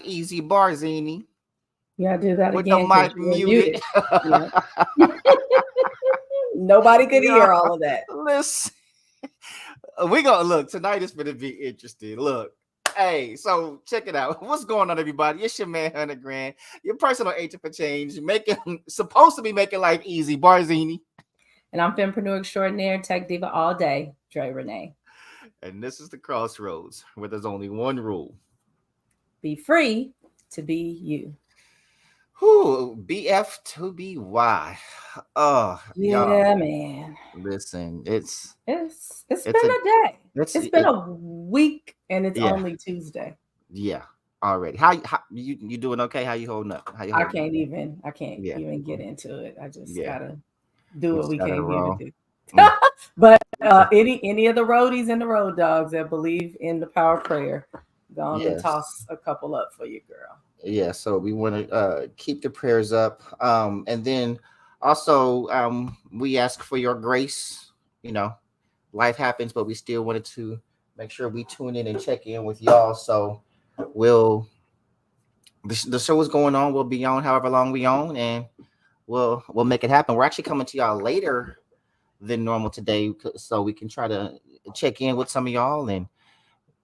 easy, Barzini. Yeah, do that With the again because mic you were muted. muted. Yeah. Nobody could Yo, hear all of that. listen. We gonna look tonight. It's gonna be interesting. Look, hey, so check it out. What's going on, everybody? It's your man, 100 Grand, your personal agent for change, making supposed to be making life easy, Barzini. And I'm Fempreneur Extraordinaire, Tech Diva all day, Dre Renee. And this is the Crossroads, where there's only one rule. Be free to be you. Who BF to BY. Oh, y'all, Yeah, man. listen, It's it's been a a day. it's It's been it a week and it's yeah, only Tuesday. yeah, already. How you doing okay? How you holding up? How you I holding up? can't even I can't Yeah, even get into it. I just yeah. gotta do We what just we gotta came here to roll. do. Mm. But any of the roadies and the road dogs that believe in the power of prayer, go on and Yes. toss a couple up for you, girl. Yeah, so we want to keep the prayers up, and then also we ask for your grace. You know, life happens, but we still wanted to make sure we tune in and check in with y'all. So we'll the show is going on. We'll be on however long we on, and we'll make it happen. We're actually coming to y'all later than normal today, so we can try to check in with some of y'all and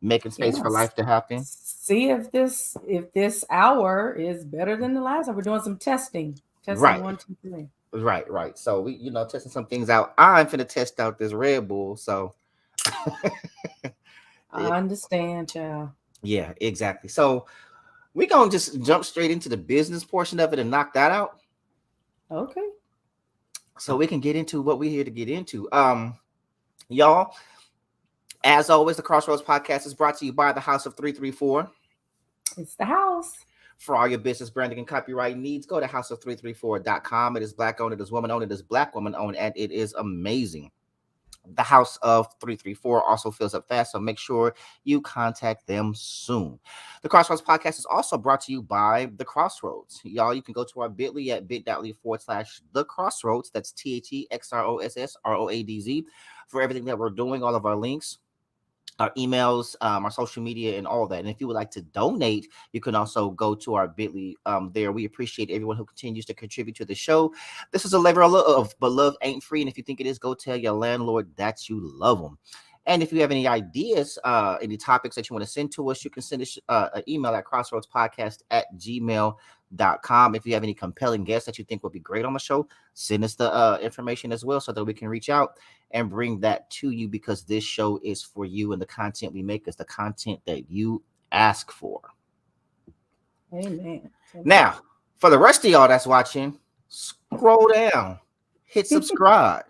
making space for Yes. life to happen. See if this hour is better than the last hour. We're doing some testing. Testing Right. 1, 2, 3. Right. So we, testing some things out. I'm finna test out this Red Bull. So I understand, child. yeah, exactly. So we gonna just jump straight into the business portion of it and knock that out, Okay. so we can get into what we're here to get into. Y'all, as always, the Crossroads Podcast is brought to you by the House of 334. It's the house. For all your business branding and copyright needs, go to houseof334.com. It is Black owned, it is woman owned, it is Black woman owned, and it is amazing. The House of 334 also fills up fast, so make sure you contact them soon. The Crossroads Podcast is also brought to you by The Crossroads. Y'all, you can go to our bit.ly at bit.ly/The Crossroads. That's THEXROSSROADZ for everything that we're doing, all of our links, our emails, our social media, and all that. And if you would like to donate, you can also go to our bit.ly there. We appreciate everyone who continues to contribute to the show. This is a labor of, but love ain't free. And if you think it is, go tell your landlord that you love them. And if you have any ideas, any topics that you want to send to us, you can send us an email at crossroadspodcast@gmail.com. If you have any compelling guests that you think would be great on the show, send us the information as well so that we can reach out and bring that to you, because this show is for you and the content we make is the content that you ask for. Amen. Now, for the rest of y'all that's watching, scroll down, hit subscribe.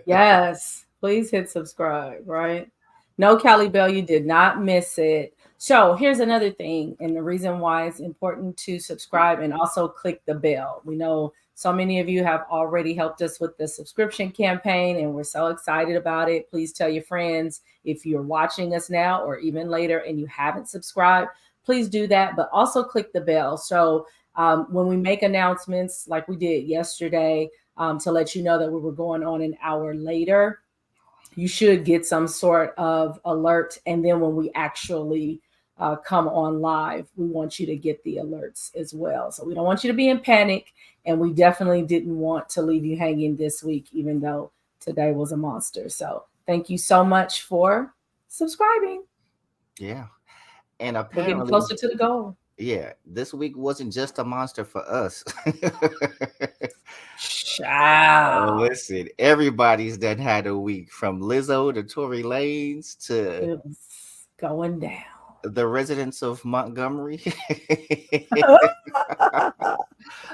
Yes. Please hit subscribe, right? No, Callie Bell, you did not miss it. So here's another thing, and the reason why it's important to subscribe and also click the bell. We know so many of you have already helped us with the subscription campaign, and we're so excited about it. Please tell your friends if you're watching us now or even later and you haven't subscribed, please do that. But also click the bell. So when we make announcements like we did yesterday, to let you know that we were going on an hour later, you should get some sort of alert. And then when we actually come on live, we want you to get the alerts as well. So we don't want you to be in panic. And we definitely didn't want to leave you hanging this week, even though today was a monster. So thank you so much for subscribing. Yeah. And We're getting apparently, closer to the goal. yeah, this week wasn't just a monster for us. Child. Listen, everybody's done had a week, from Lizzo to Tory Lanez to It was going down. the residents of Montgomery.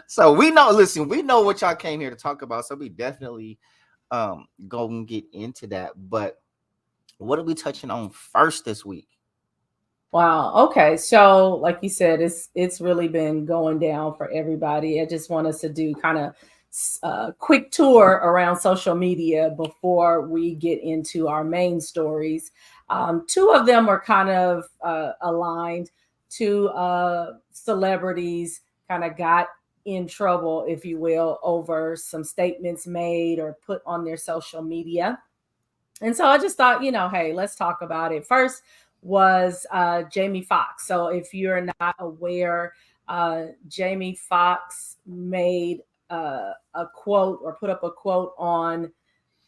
So we know, listen, we know what y'all came here to talk about. So we definitely go and get into that. But what are we touching on first this week? Wow. Okay. So, like you said, it's really been going down for everybody. I just want us to do kind of a quick tour around social media before we get into our main stories. Two of them are kind of aligned. Two celebrities kind of got in trouble, if you will, over some statements made or put on their social media. And so I just thought, hey, let's talk about it. First, was Jamie Foxx. So if you're not aware, Jamie Foxx made a quote or put up a quote on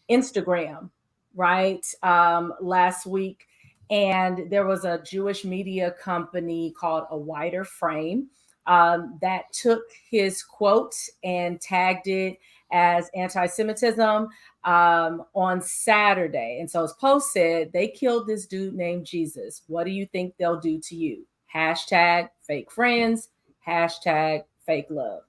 Instagram, right, last week. And there was a Jewish media company called A Wider Frame that took his quote and tagged it as anti Semitism on Saturday. And so his post said, they killed this dude named Jesus. What do you think they'll do to you? Hashtag fake friends, hashtag fake love.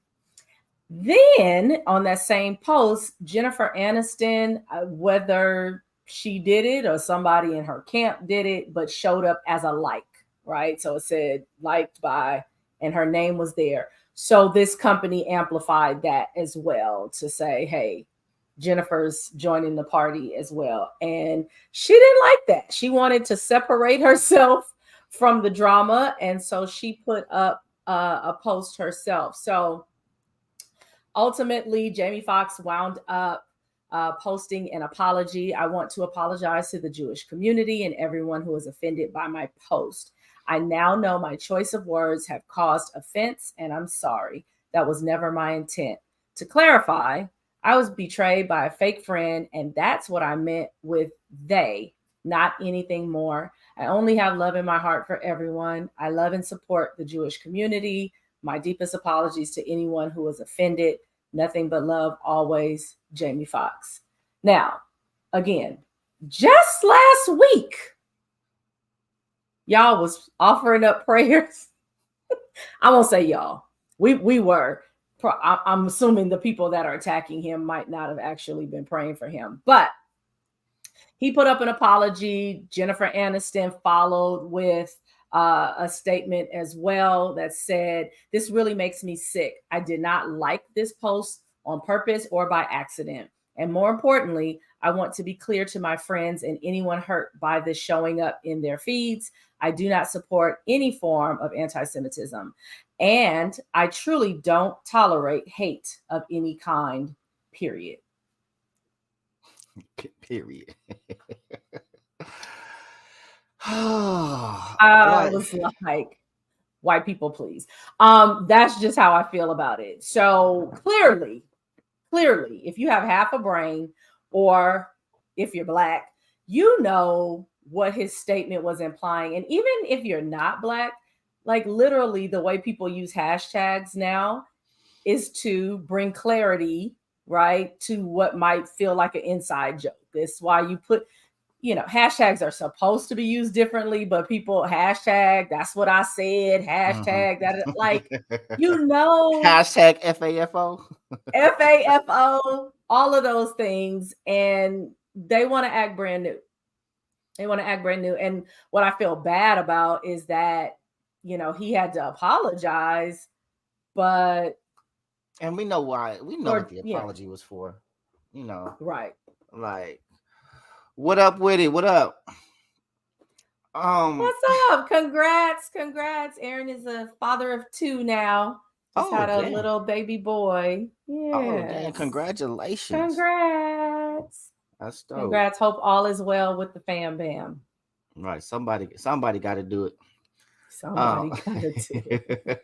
Then on that same post, Jennifer Aniston, whether she did it or somebody in her camp did it, but showed up as a like, right? So it said liked by, and her name was there. So this company amplified that as well to say, hey, Jennifer's joining the party as well. And she didn't like that. She wanted to separate herself from the drama. And so she put up a post herself. So ultimately, Jamie Foxx wound up posting an apology. I want to apologize to the Jewish community and everyone who was offended by my post. I now know my choice of words have caused offense, and I'm sorry. That was never my intent. To clarify, I was betrayed by a fake friend, and that's what I meant with they, not anything more. I only have love in my heart for everyone. I love and support the Jewish community. My deepest apologies to anyone who was offended. Nothing but love always, Jamie Foxx. Now, again, just last week, y'all was offering up prayers. I won't say y'all. We were. I'm assuming the people that are attacking him might not have actually been praying for him. But he put up an apology. Jennifer Aniston followed with a statement as well that said, this really makes me sick. I did not like this post on purpose or by accident. And more importantly, I want to be clear to my friends and anyone hurt by this showing up in their feeds. I do not support any form of anti-Semitism. And I truly don't tolerate hate of any kind, period. Period. I was like, white people, please. That's just how I feel about it. So clearly, if you have half a brain or if you're black, you know what his statement was implying. And even if you're not black, like literally the way people use hashtags now is to bring clarity, right, to what might feel like an inside joke. That's why you put, hashtags are supposed to be used differently, but people hashtag, that's what I said, hashtag that, like, hashtag FAFO. FAFO, all of those things. And they want to act brand new. And what I feel bad about is that, he had to apologize, but. And we know why. We know what the apology was for, Right. Like, what up with it? What up? What's up? Congrats. Aaron is a father of 2 now. Just had a little baby boy. Yeah. Oh, dang. Congratulations. Congrats. That's dope. Congrats. Hope all is well with the fam bam. Right. Somebody got to do it. Somebody got to do it.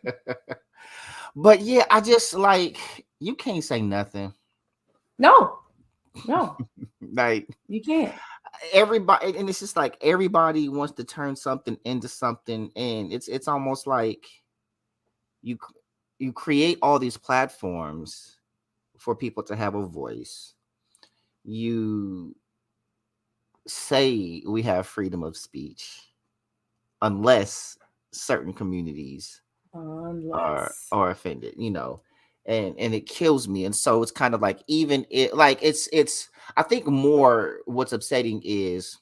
But yeah, I just like, you can't say nothing. No. Like, you can't. Everybody, and it's just like everybody wants to turn something into something, and it's almost like you create all these platforms for people to have a voice. You say we have freedom of speech, unless certain communities are offended, and it kills me. And so it's kind of like, even it, like, it's I think more what's upsetting is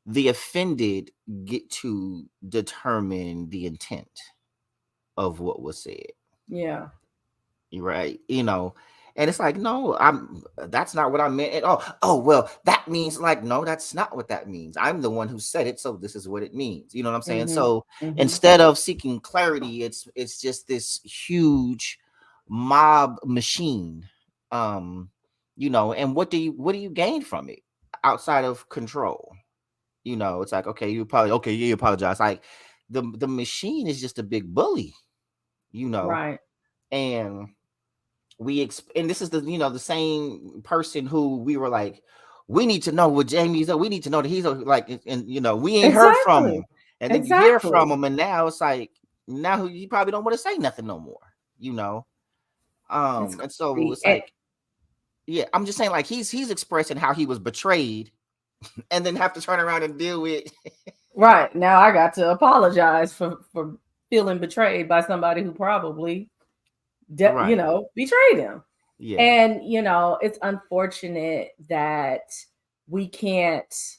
the offended get to determine the intent of what was said. Yeah. Right. And it's like, no, that's not what I meant at all. Oh, well, that means, like, no, that's not what that means. I'm the one who said it, so this is what it means. You know what I'm saying? So instead of seeking clarity, it's just this huge mob machine. And what do you gain from it outside of control? It's like, okay, you apologize. Like the machine is just a big bully, you know, Right. and and this is the same person who we were like, we need to know what Jamie's up. We need to know that he's like, and we ain't heard from Exactly. him, and then you hear from Exactly. him, and now it's like now you probably don't want to say nothing no more, It's and so crazy. it's like, yeah, I'm just saying, like he's expressing how he was betrayed, and then have to turn around and deal with. Right. Now I got to apologize for feeling betrayed by somebody who probably Right. betrayed him. Yeah. And it's unfortunate that we can't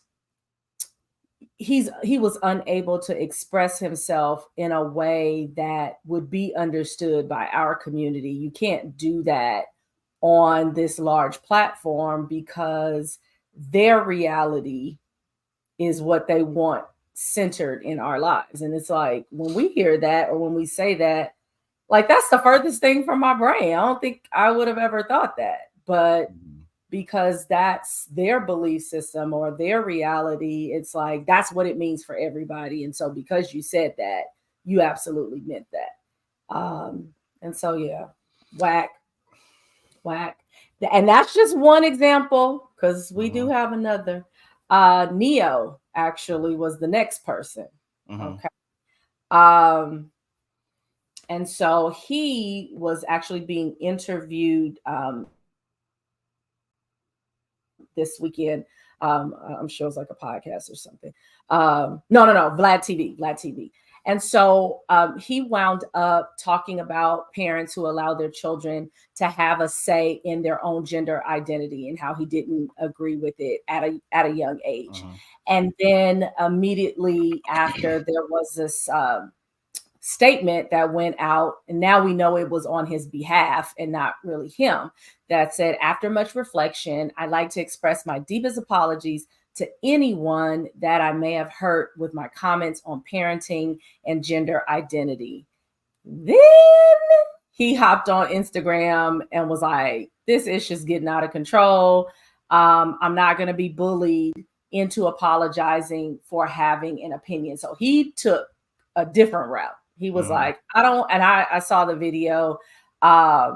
he was unable to express himself in a way that would be understood by our community. You can't do that on this large platform because their reality is what they want centered in our lives. And it's like when we hear that or when we say that, like that's the furthest thing from my brain. I don't think I would have ever thought that. But Mhm. because that's their belief system or their reality, it's like that's what it means for everybody. And so because you said that, you absolutely meant that. And so yeah, whack, whack. And that's just one example because we do Mhm. have another. Neo actually was the next person. Mhm. Okay. Um, and so he was actually being interviewed this weekend. I'm sure it's like a podcast or something. No, Vlad TV, Vlad TV. And so he wound up talking about parents who allow their children to have a say in their own gender identity and how he didn't agree with it at a young age. Mhm. And then immediately after, there was this statement that went out, and now we know it was on his behalf and not really him, that said, after much reflection, I'd like to express my deepest apologies to anyone that I may have hurt with my comments on parenting and gender identity. Then he hopped on Instagram and was like, this issue's getting out of control. I'm not going to be bullied into apologizing for having an opinion. So he took a different route. He was Mhm. like, I don't, and I saw the video. I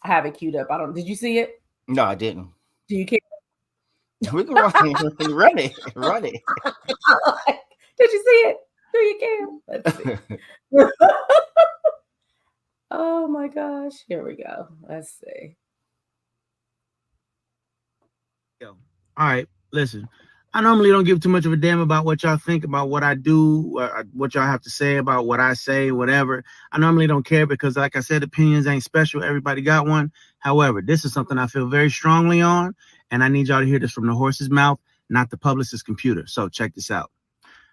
have it queued up. I don't, did you see it? No, I didn't. Do you care? We can run, run it, run it. Did you see it? Do you care? Let's see. Oh my gosh. Here we go. Let's see. Yo. All right, listen. I normally don't give too much of a damn about what y'all think about what I do, what y'all have to say about what I say, whatever. I normally don't care because, like I said, opinions ain't special. Everybody got one. However, this is something I feel very strongly on, and I need y'all to hear this from the horse's mouth, not the publicist's computer. So check this out.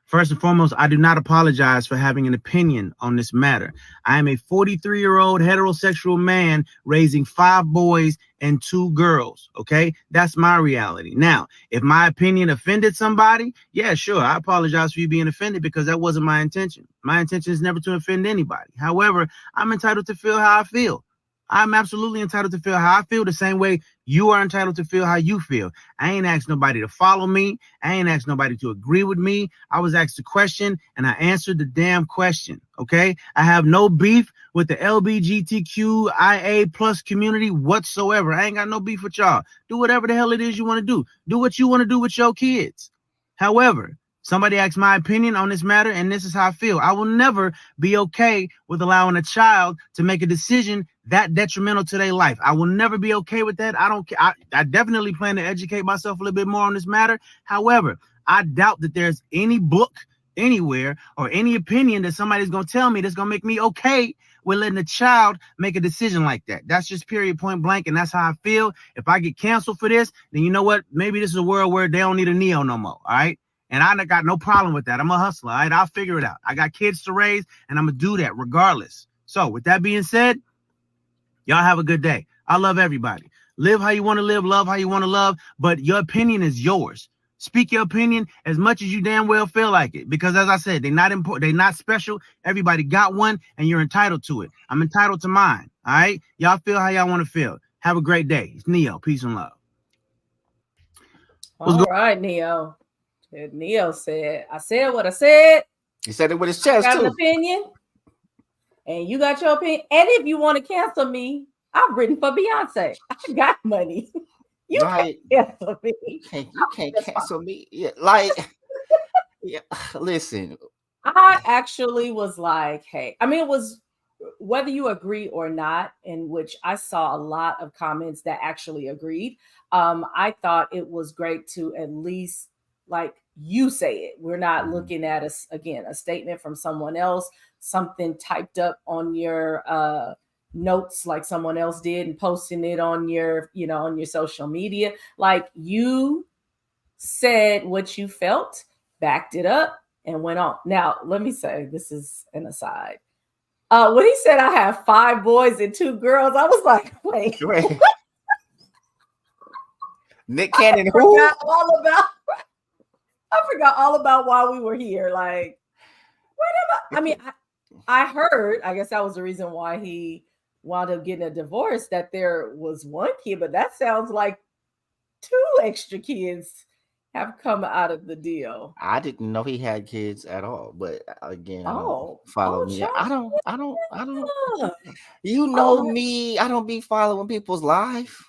First and foremost, I do not apologize for having an opinion on this matter. I am a 43-year-old heterosexual man raising 5 boys and 2 girls. Okay, that's my reality. Now, if my opinion offended somebody, yeah, sure, I apologize for you being offended because that wasn't my intention. My intention is never to offend anybody. However, I'm entitled to feel how I feel. I'm absolutely entitled to feel how I feel the same way you are entitled to feel how you feel. I ain't asked nobody to follow me. I ain't asked nobody to agree with me. I was asked a question and I answered the damn question. Okay. I have no beef with the LBGTQIA plus community whatsoever. I ain't got no beef with y'all. Do whatever the hell it is you want to do. Do what you want to do with your kids. However, somebody asked my opinion on this matter, and this is how I feel. I will never be okay with allowing a child to make a decision that detrimental to their life. I will never be okay with that. I don't care. I definitely plan to educate myself a little bit more on this matter. However, I doubt that there's any book anywhere or any opinion that somebody's going to tell me that's going to make me okay with letting a child make a decision like that. That's just period, point blank, and that's how I feel. If I get canceled for this, then you know what? Maybe this is a world where they don't need a Neo no more, all right? And I got no problem with that. I'm a hustler, all right? I'll figure it out. I got kids to raise, and I'm going to do that regardless. So with that being said, y'all have a good day. I love everybody. Live how you want to live, love how you want to love, but your opinion is yours. Speak your opinion as much as you damn well feel like it. Because as I said, they're not important, they're not special. Everybody got one, and you're entitled to it. I'm entitled to mine. All right. Y'all feel how y'all want to feel. Have a great day. It's Neo. Peace and love. What's All going right, Neo. And Neo said, I said what I said. He said it with his I chest got an too. opinion. And you got your opinion. And if you want to cancel me, I've written for Beyonce. I got money. You Right? can't cancel me. You can't cancel me. Yeah, like, yeah. Listen, I actually was like, hey, I mean, it was whether you agree or not, in which I saw a lot of comments that actually agreed. I thought it was great to at least like you say it. We're not looking at a statement from someone else, something typed up on your notes like someone else did and posting it on your, on your social media. Like you said what you felt, backed it up, and went on. Now, let me say, this is an aside. When he said I have 5 boys and 2 girls, I was like, wait. Nick Cannon, I forgot all about why we were here. Like, what am I? I mean, I heard, I guess that was the reason why he wound up getting a divorce, that there was 1 kid, but that sounds like 2 extra kids have come out of the deal. I didn't know he had kids at all, but again, I don't Oh, follow me. child. I don't. Yeah. You know me. I don't be following people's life.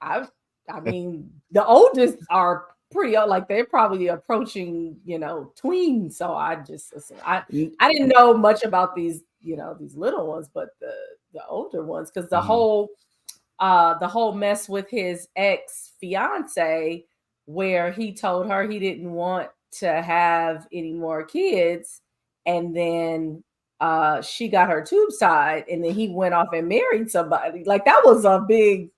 I mean, the oldest are pretty old, like they're probably approaching, tweens. So I just listen. I didn't know much about these, these little ones, but the older ones, because the whole mess with his ex fiance, where he told her he didn't want to have any more kids, and then she got her tubes tied, and then he went off and married somebody. Like that was a big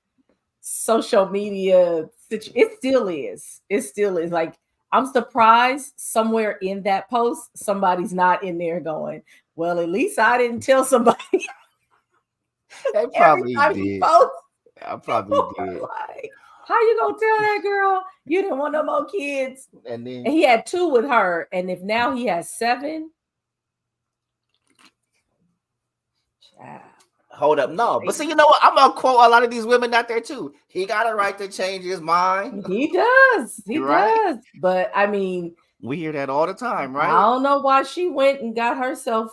social media situation. It still is. Like I'm surprised somewhere in that post somebody's not in there going, well, at least I didn't tell somebody. They probably did. I probably did. Like, how you gonna tell that girl you didn't want no more kids? And then he had 2 with her, and if now he has 7. Child. Hold up, no. But see, you know what? I'm gonna quote a lot of these women out there too. He got a right to change his mind. He does. He Right? does. But I mean, we hear that all the time, right? I don't know why she went and got herself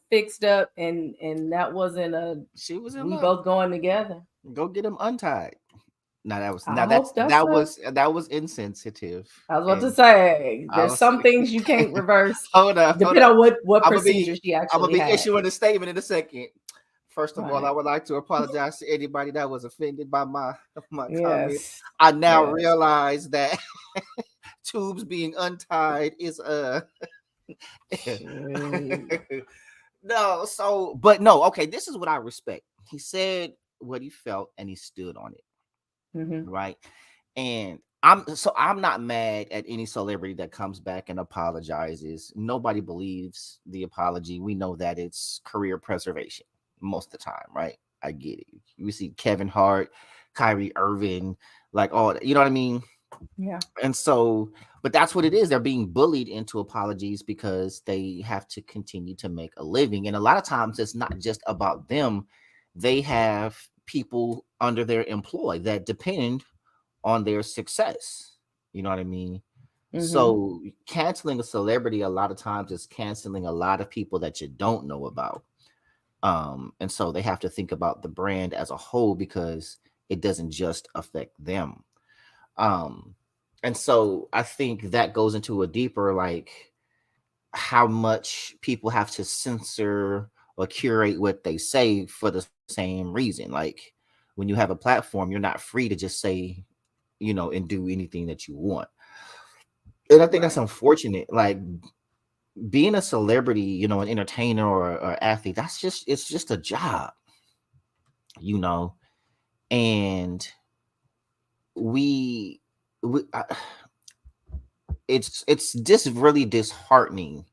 fixed up, and that wasn't she was in we love. both going together. Go get him untied. No, that was insensitive. I was about to say there's some things you can't reverse. Hold up. Depending on what procedure she actually I'm gonna be had. issuing a statement in a second. First of Right. all, I would like to apologize to anybody that was offended by my Yes. comments. I now realize that tubes being untied is no. So, but no. Okay, this is what I respect. He said what he felt and he stood on it. Right. And I'm not mad at any celebrity that comes back and apologizes. Nobody believes the apology. We know that it's career preservation most of the time, right? I get it. We see Kevin Hart, Kyrie Irving, like all that, you know what I mean? Yeah. And so, but that's what it is. They're being bullied into apologies because they have to continue to make a living. And a lot of times it's not just about them. They have people under their employ that depend on their success. You know what I mean? So canceling a celebrity a lot of times is canceling a lot of people that you don't know about. And so they have to think about the brand as a whole because it doesn't just affect them. And so I think that goes into a deeper, like how much people have to censor or curate what they say for the same reason. Like when you have a platform, you're not free to just say, and do anything that you want. And I think that's unfortunate. Like being a celebrity, an entertainer or athlete, it's just a job, and it's just really disheartening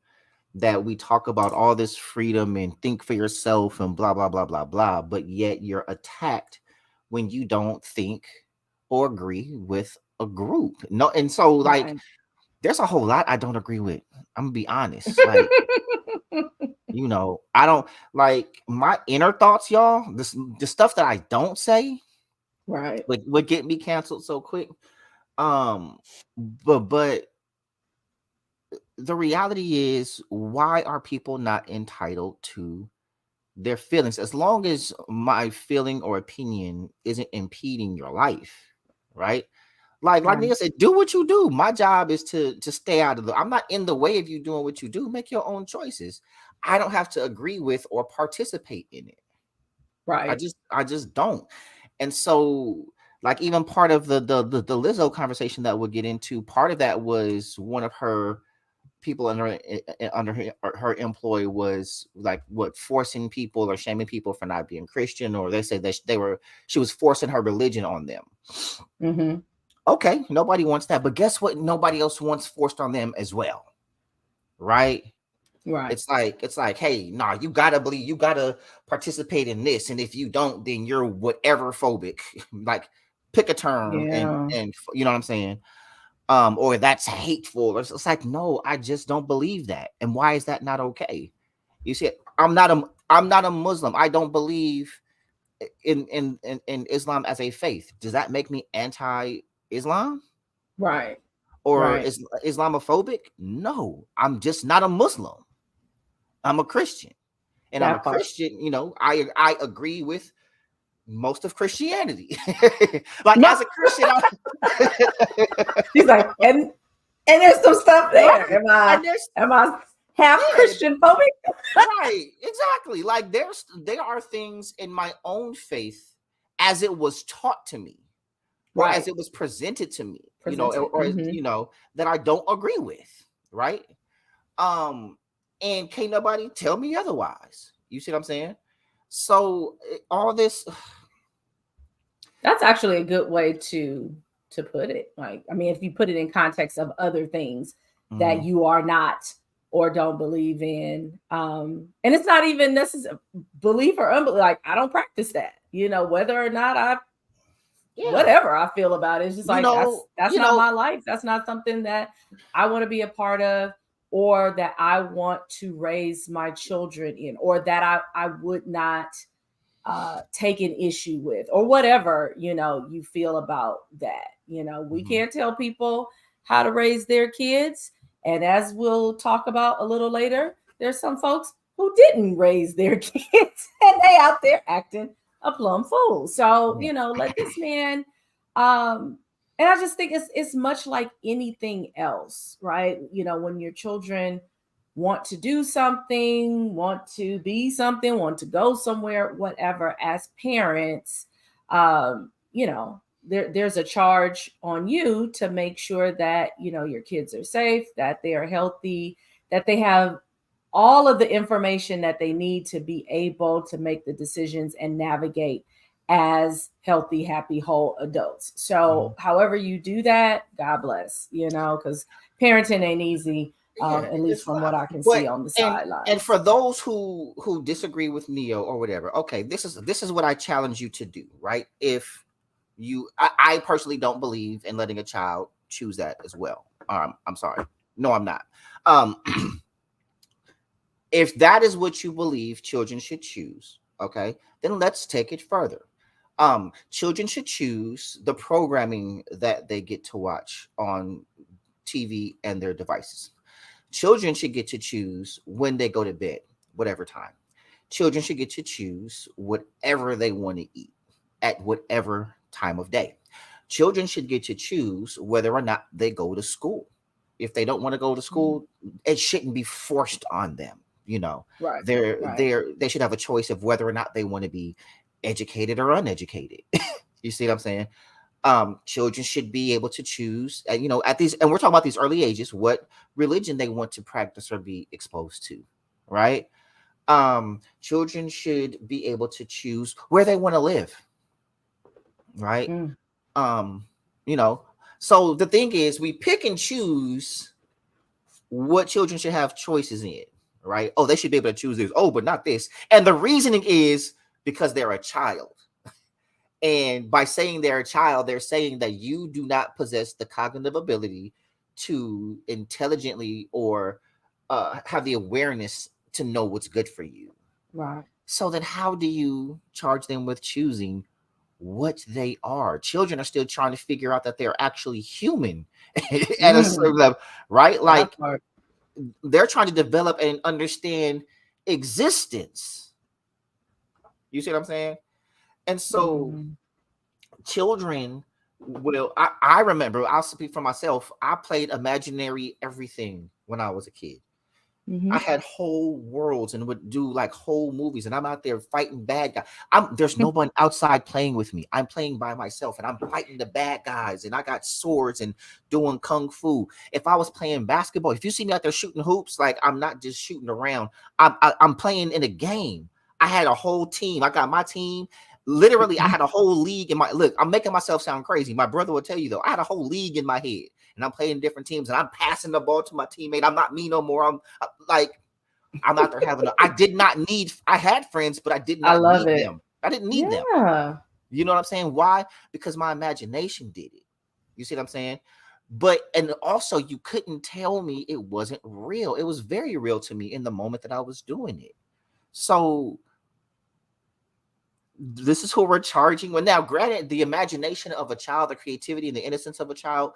that we talk about all this freedom and think for yourself and blah, blah, blah, blah, blah, but yet you're attacked when you don't think or agree with a group. No, and so like there's a whole lot I don't agree with. I'm gonna be honest. Like, I don't like my inner thoughts, y'all. The stuff that I don't say, right, would get me canceled so quick. But the reality is, why are people not entitled to their feelings? As long as my feeling or opinion isn't impeding your life, right? Like Right. Nia said, do what you do. My job is to stay out of the. I'm not in the way of you doing what you do. Make your own choices. I don't have to agree with or participate in it. Right. I just don't. And so, like, even part of the Lizzo conversation that we'll get into, part of that was one of her people under her employ was like what, forcing people or shaming people for not being Christian, or they said that she was forcing her religion on them. Mm-hmm. Okay, nobody wants that, but guess what? Nobody else wants forced on them as well, right? Right. It's like, hey, nah, you gotta believe, you gotta participate in this, and if you don't, then you're whatever phobic. Like, pick a term, Yeah. and you know what I'm saying, or that's hateful. It's like, no, I just don't believe that. And why is that not okay? You see, I'm not a Muslim. I don't believe in Islam as a faith. Does that make me anti-Islam Right. or Right. is Islamophobic? No, I'm just not a Muslim. I'm a Christian, and I'm a That part. Christian. You know, I agree with most of Christianity. Like, No, as a Christian, he's like, and there's some stuff there. right, and there's, Am I half yeah, Christian phobic? right, exactly. Like, there are things in my own faith as it was taught to me, or as Right. it was presented to me, Presented. or Mm-hmm. that I don't agree with, right? And can't nobody tell me otherwise. You see what I'm saying? So all this, That's actually a good way to put it. Like, I mean, if you put it in context of other things that Mhm. you are not or don't believe in, and it's not even necessary belief or unbelief. Like, I don't practice that. Whether or not Yeah, whatever I feel about it, it's just you like know, that's you not know, my life. That's not something that I want to be a part of, or that I want to raise my children in, or that I would not take an issue with, or whatever you feel about that. We Mhm. can't tell people how to raise their kids, and as we'll talk about a little later, there's some folks who didn't raise their kids and they out there acting a plum fool. So Yeah. let this man, um and I just think it's much like anything else, right? When your children want to do something, want to be something, want to go somewhere, whatever, as parents, there's a charge on you to make sure that, your kids are safe, that they are healthy, that they have all of the information that they need to be able to make the decisions and navigate as healthy, happy, whole adults. So, Mhm. however you do that, God bless, because parenting ain't easy, Yeah, at least it's from not. what I can see But on the and sidelines. for those who disagree with Neo or whatever, okay, this is what I challenge you to do, right? If I personally don't believe in letting a child choose that as well. I'm sorry. No, I'm not. Um, if that is what you believe children should choose, okay, then let's take it further. Children should choose the programming that they get to watch on TV and their devices. Children should get to choose when they go to bed, whatever time. Children should get to choose whatever they want to eat at whatever time of day. Children should get to choose whether or not they go to school. If they don't want to go to Mhm. school, it shouldn't be forced on them. Right, right. They should have a choice of whether or not they want to be educated or uneducated. You see what I'm saying? Children should be able to choose, at these, and we're talking about these early ages, what religion they want to practice or be exposed to, right? Children should be able to choose where they want to live, right? Mm. um you know so the thing is, we pick and choose what children should have choices in, right? Oh, they should be able to choose this, oh, but not this. And the reasoning is because they're a child. And by saying they're a child, they're saying that you do not possess the cognitive ability to intelligently or have the awareness to know what's good for you. Right. So then, how do you charge them with choosing what they are? Children are still trying to figure out that they're actually human at a Mm. certain level, right? That Like, part. they're trying to develop and understand existence. You see what I'm saying? And so children will, I remember, I'll speak for myself. I played imaginary everything when I was a kid. I had whole worlds and would do like whole movies, and I'm out there fighting bad guys. There's no one outside playing with me. I'm playing by myself, and I'm fighting the bad guys, and I got swords and doing kung fu. If I was playing basketball, if you see me out there shooting hoops, like I'm not just shooting around. I'm playing in a game. I had a whole team. I got my team. Literally, I had a whole league in my look. I'm making myself sound crazy. My brother will tell you though. I had a whole league in my head, and I'm playing different teams, and I'm passing the ball to my teammate. I'm not me no more. I'm out there having I had friends, but I did not need them. I didn't need them. You know what I'm saying? Why? Because my imagination did it. You see what I'm saying? And also you couldn't tell me it wasn't real. It was very real to me in the moment that I was doing it. So this is who we're charging. Well, now, granted, the imagination of a child, the creativity and the innocence of a child,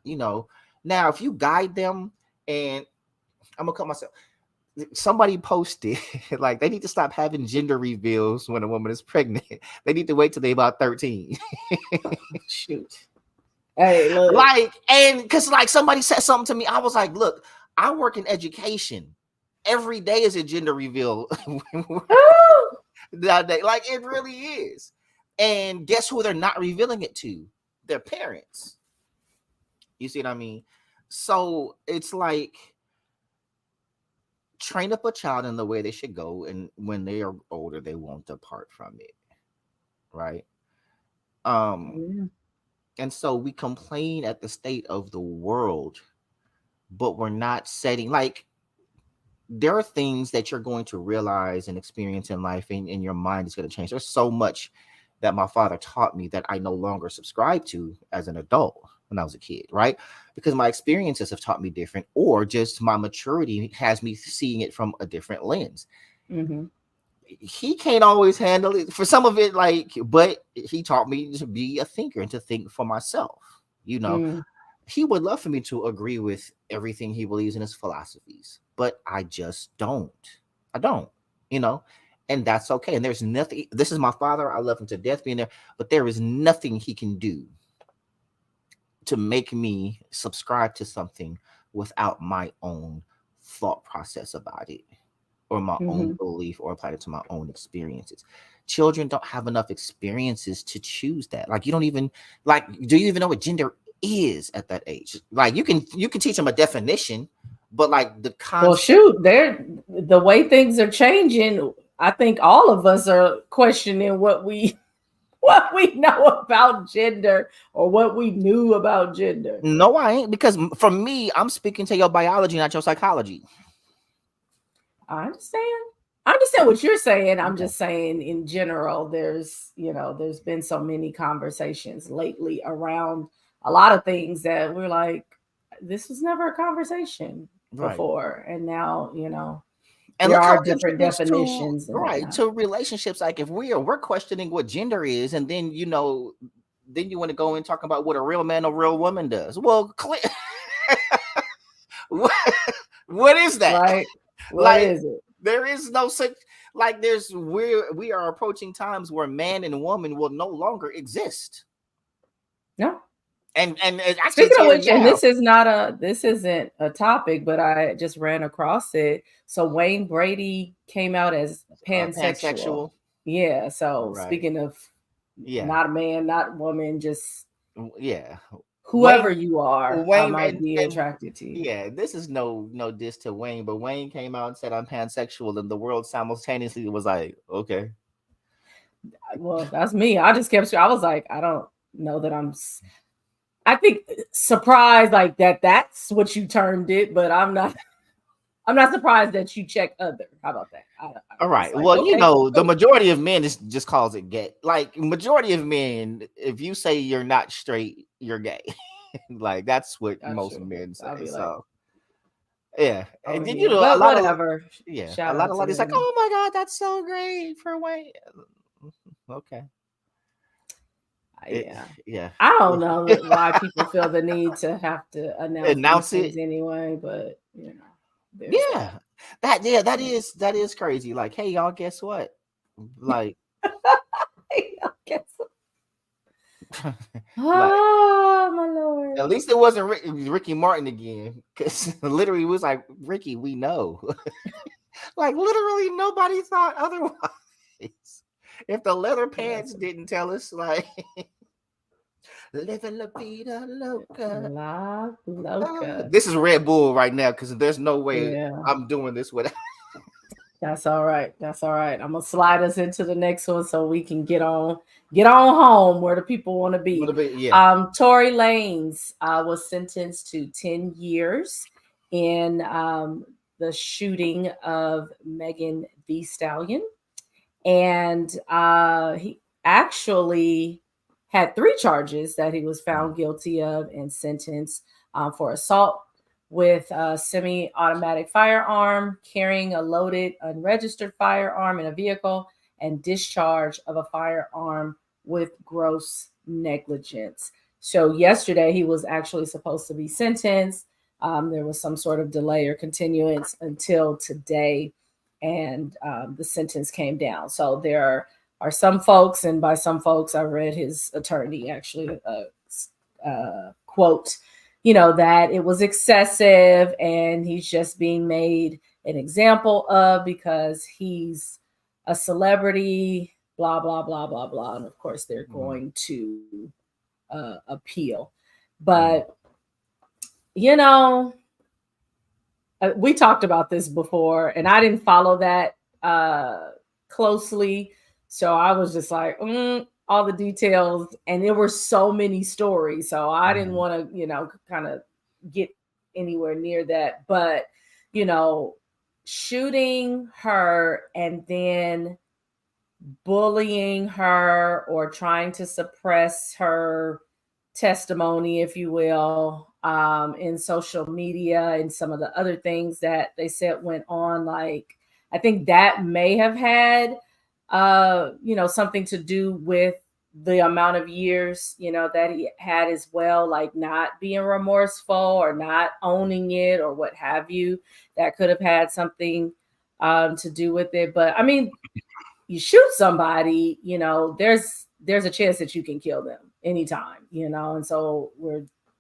you know, now if you guide them, and I'm gonna cut myself. Somebody posted like they need to stop having gender reveals when a woman is pregnant. They need to wait till they're about 13. Shoot. Hey, look. Like, and because like somebody said something to me, I was like, look, I work in education. Every day is a gender reveal. Nowadays, like it really is. And guess who they're not revealing it to? Their parents. You see what I mean? So it's like, train up a child in the way they should go, and when they are older, they won't depart from it. Right? And so we complain at the state of the world, but we're not setting, like, there are things that you're going to realize and experience in life, and your mind is going to change. There's so much that my father taught me that I no longer subscribe to as an adult when I was a kid, right? Because my experiences have taught me different, or just my maturity has me seeing it from a different lens. He can't always handle it for some of it, like, but he taught me to be a thinker and to think for myself. You know, he would love for me to agree with everything he believes in his philosophies, but I just don't. I don't, you know, and that's okay. And there's nothing, this is my father. I love him to death being there, but there is nothing he can do to make me subscribe to something without my own thought process about it, or my own belief, or apply it to my own experiences. Children don't have enough experiences to choose that. Like, you don't even, like, do you even know what gender is at that age? Like, you can teach them a definition, but like the concept. Well, shoot, the way things are changing, I think all of us are questioning what we know about gender, or what we knew about gender. No, I ain't, because for me, I'm speaking to your biology, not your psychology. I understand what you're saying. I'm just saying in general, there's been so many conversations lately around a lot of things that we're like, this was never a conversation before. And now, and there are different definitions. To relationships. Like, if we're questioning what gender is, and then, then you want to go and talk about what a real man or real woman does. Well, what is that? Right. What is it? There is no such, like, we are approaching times where man and woman will no longer exist. No. And speaking of which, and this isn't a topic, but I just ran across it. So Wayne Brady came out as pansexual. Yeah. So speaking of not a man, not woman, just whoever Wayne, you are, I might be attracted to you. Yeah, this is no diss to Wayne, but Wayne came out and said, I'm pansexual, and the world simultaneously was like, okay. Well, that's me. I just kept. I was like, I don't know that I think surprised like that's what you termed it, but I'm not surprised that you check other. How about that? All right. Like, well, okay. The majority of men just calls it gay. Like, majority of men, if you say you're not straight, you're gay. Like, that's what most men say. So yeah. And then a lot whatever. A lot of ladies like, oh my God, that's so great for Wayne. Okay. Yeah. I don't know why people feel the need to have to announce these Announce things it. anyway, but there's Yeah. That is crazy. Like, hey y'all, guess what? Like, that. like Oh my lord. at least it wasn't Ricky Martin again, because literally it was like, Ricky, we know. Like literally nobody thought otherwise. If the leather pants didn't tell us, like, living la vida loca. La loca. This is Red Bull right now, because there's no way Yeah. I'm doing this without. That's all right. That's all right. I'm gonna slide us into the next one so we can get on home where the people want to be. Yeah. Tory Lanez was sentenced to 10 years in the shooting of Megan Thee Stallion. And he actually had 3 charges that he was found guilty of and sentenced for assault with a semi-automatic firearm, carrying a loaded, unregistered firearm in a vehicle, and discharge of a firearm with gross negligence. So yesterday he was actually supposed to be sentenced. There was some sort of delay or continuance until today, and the sentence came down. So there are some folks, and by some folks, I read his attorney actually quote, that it was excessive and he's just being made an example of because he's a celebrity, blah, blah, blah, blah, blah. And of course, they're going to appeal. But, we talked about this before, and I didn't follow that closely. So I was just like, all the details, and there were so many stories. So I didn't want to, kind of get anywhere near that. But, shooting her and then bullying her or trying to suppress her testimony, if you will, in social media and some of the other things that they said went on. Like, I think that may have had, something to do with the amount of years, that he had as well, like not being remorseful or not owning it or what have you. That could have had something to do with it. But I mean, you shoot somebody, there's a chance that you can kill them anytime, and so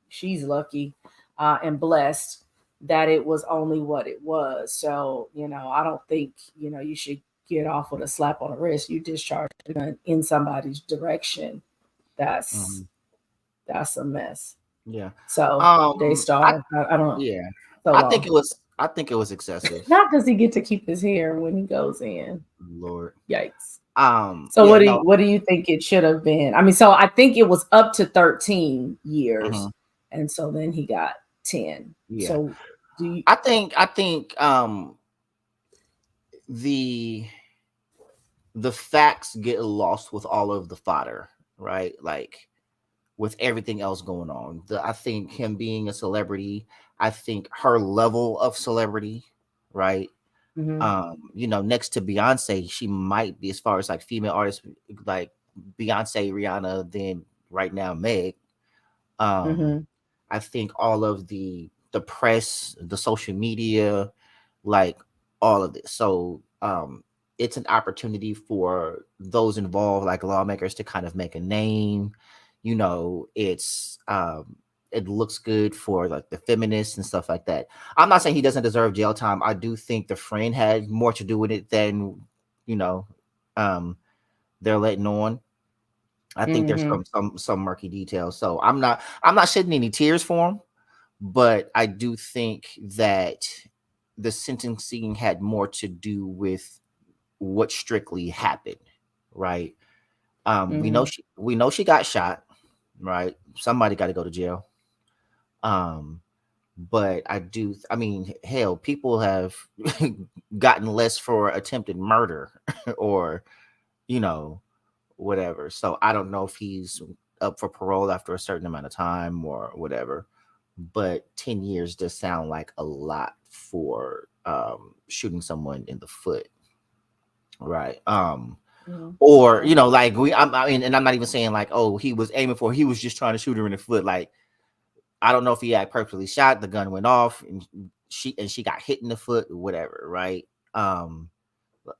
she's lucky and blessed that it was only what it was. So, I don't think, you should get off with a slap on the wrist. You discharge a gun in somebody's direction. That's a mess. Yeah. So Daystar, I don't. Yeah. So I think it was excessive. Not does he get to keep his hair when he goes in. Lord. Yikes. So what do you think it should have been? I mean, so I think it was up to 13 years, and so then he got 10. Yeah. So I think the facts get lost with all of the fodder, right? Like with everything else going on. I think him being a celebrity, I think her level of celebrity, right? Next to Beyonce, she might be, as far as like female artists, like Beyonce, Rihanna, then right now Meg. I think all of the press, the social media, like all of this. So it's an opportunity for those involved, like lawmakers, to kind of make a name. It's it looks good for like the feminists and stuff like that. I'm not saying he doesn't deserve jail time. I do think the friend had more to do with it than they're letting on. I think there's some murky details. So I'm not shedding any tears for him, but I do think that the sentencing had more to do with what strictly happened, right? We know she got shot, right? Somebody got to go to jail. But I mean, hell, people have gotten less for attempted murder or, whatever. So I don't know if he's up for parole after a certain amount of time or whatever. But 10 years does sound like a lot for shooting someone in the foot. Right. Or, you know, like I mean, and I'm not even saying like, oh, he was aiming for, he was just trying to shoot her in the foot. Like, I don't know if he had purposely shot, the gun went off and she got hit in the foot or whatever, right?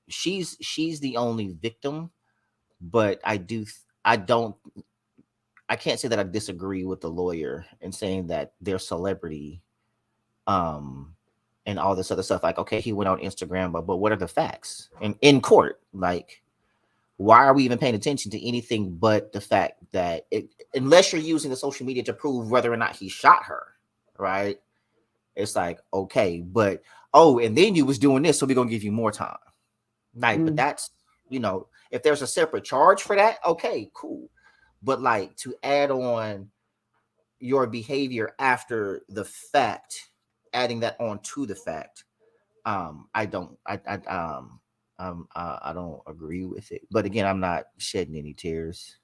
She's the only victim, but I can't say that I disagree with the lawyer in saying that their celebrity, and all this other stuff. Like, okay, he went on Instagram, but what are the facts in court? Like, why are we even paying attention to anything but the fact that unless you're using the social media to prove whether or not he shot her, right? It's like, okay, but and then you was doing this, so we're gonna give you more time. Like, but that's, you know, if there's a separate charge for that, okay, cool. But like, to add on your behavior after the fact, adding that on to the fact, I don't agree with it. But again, I'm not shedding any tears.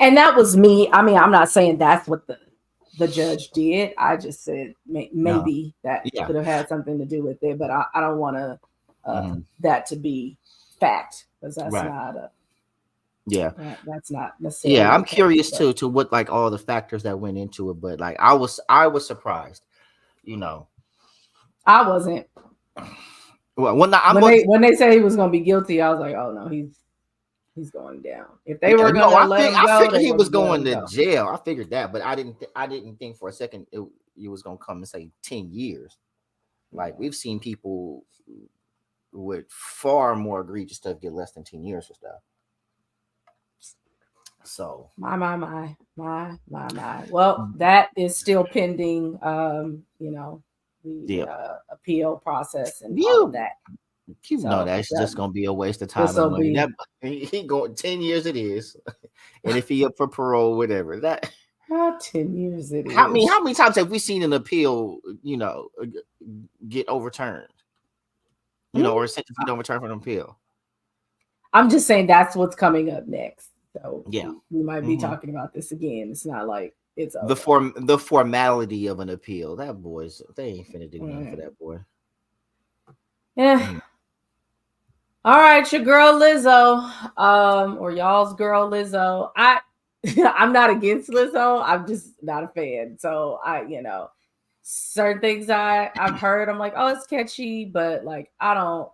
And that was me. I mean, I'm not saying that's what the judge did. I just said maybe that could have had something to do with it, but I don't want to that to be fact, because that's not a that's not necessarily. I'm curious too to what, like, all the factors that went into it, but like I was surprised, you know. I wasn't. Well, when they said he was going to be guilty, I was like, oh no, he's going down. If they were going to let him go, I figured he was going to jail. I figured that, but I didn't think for a second it was going to come and say 10 years. Like, we've seen people with far more egregious stuff get less than 10 years for stuff. So my. Well, that is still pending. You know, the appeal process and all of that. You know, that's just gonna be a waste of time and money. He going 10 years it is, and if he up for parole, whatever that. Not 10 years it is. How many times have we seen an appeal, you know, get overturned? You know, or a sentence get overturned from an appeal. I'm just saying that's what's coming up next. So we might be talking about this again. It's not like it's over. The formality of an appeal. That boys, they ain't finna do nothing for that boy. Yeah. All right, your girl Lizzo, or y'all's girl Lizzo. I'm not against Lizzo. I'm just not a fan. So certain things I've heard, I'm like, oh, it's catchy, but like I don't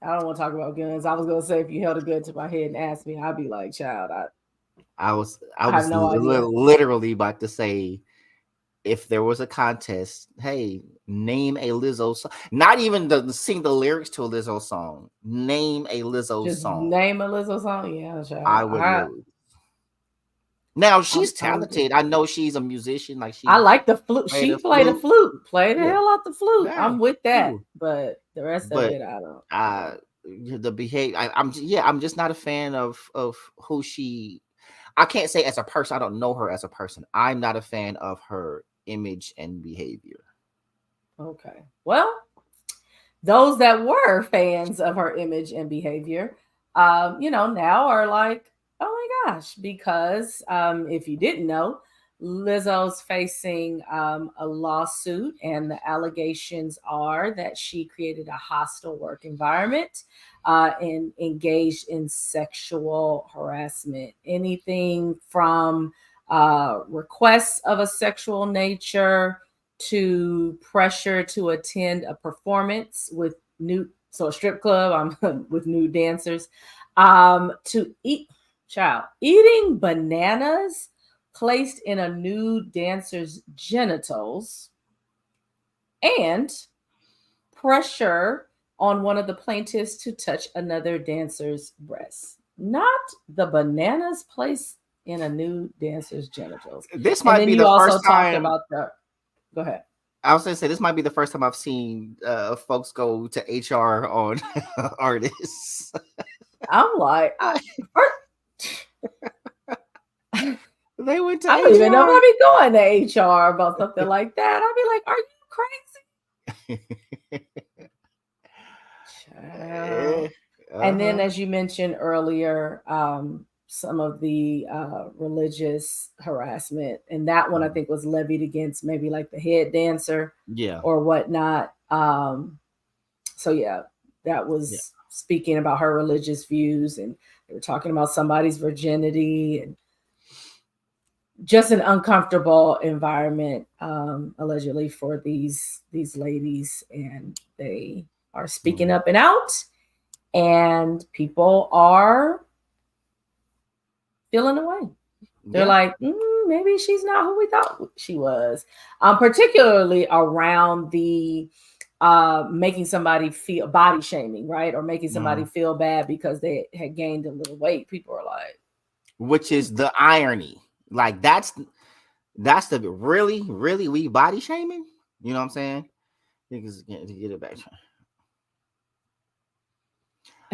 want to talk about guns. I was gonna say, if you held a gun to my head and asked me, I'd be like, child, I was literally about to say, if there was a contest, hey, name a Lizzo song. Not even sing the lyrics to a Lizzo song. Name a Lizzo song. Name a Lizzo song. Yeah, child. I would lose. Now, she's talented. I know she's a musician. Like, I like the flute. She played the flute. Play the hell out the flute. Yeah. I'm with that. But the rest of it, I don't. The behavior. I'm just not a fan of who she. I can't say as a person. I don't know her as a person. I'm not a fan of her image and behavior. Okay. Well, those that were fans of her image and behavior, now are like, oh my gosh, because if you didn't know, Lizzo's facing a lawsuit, and the allegations are that she created a hostile work environment and engaged in sexual harassment. Anything from requests of a sexual nature to pressure to attend a performance with a strip club with nude dancers, to eating bananas placed in a nude dancer's genitals, and pressure on one of the plaintiffs to touch another dancer's breasts. Not the bananas placed in a nude dancer's genitals. This might be the first time. Go ahead. I was going to say, this might be the first time I've seen folks go to HR on artists. I'm like, they went to I don't even know if I'd be going to HR about something like that. I'd be like, are you crazy? And then, as you mentioned earlier, some of the religious harassment, and that one I think was levied against maybe like the head dancer, or whatnot. So that was speaking about her religious views, and they were talking about somebody's virginity, and just an uncomfortable environment, allegedly, for these ladies, and they are speaking up and out, and people are feeling away. They're like, maybe she's not who we thought she was. Particularly around the making somebody feel body shaming, right? Or making somebody feel bad because they had gained a little weight. People are like, which is the irony. Like that's the really we body shaming. You know what I'm saying? Niggas get it back.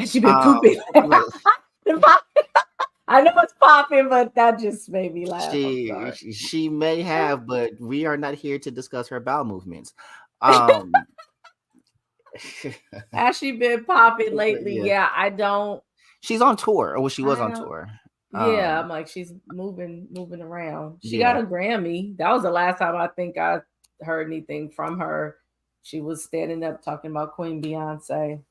She been pooping. I know it's popping, but that just made me laugh. She may have, but we are not here to discuss her bowel movements. Has she been popping lately? Yeah, I don't. She's on tour, or she was on tour. Yeah, I'm like, she's moving around. She got a Grammy. That was the last time I think I heard anything from her. She was standing up talking about Queen Beyonce.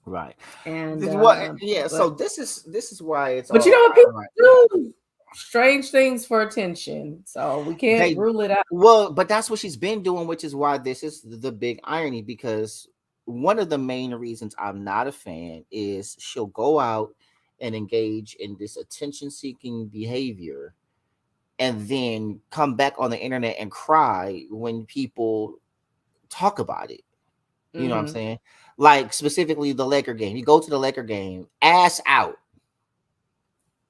Right. And so this is why it's. But you know what people do? Strange things for attention. So we can't rule it out. Well, but that's what she's been doing, which is why this is the big irony, because one of the main reasons I'm not a fan is she'll go out and engage in this attention-seeking behavior and then come back on the internet and cry when people talk about it. You know what I'm saying? Like specifically the Laker game. You go to the Laker game, ass out,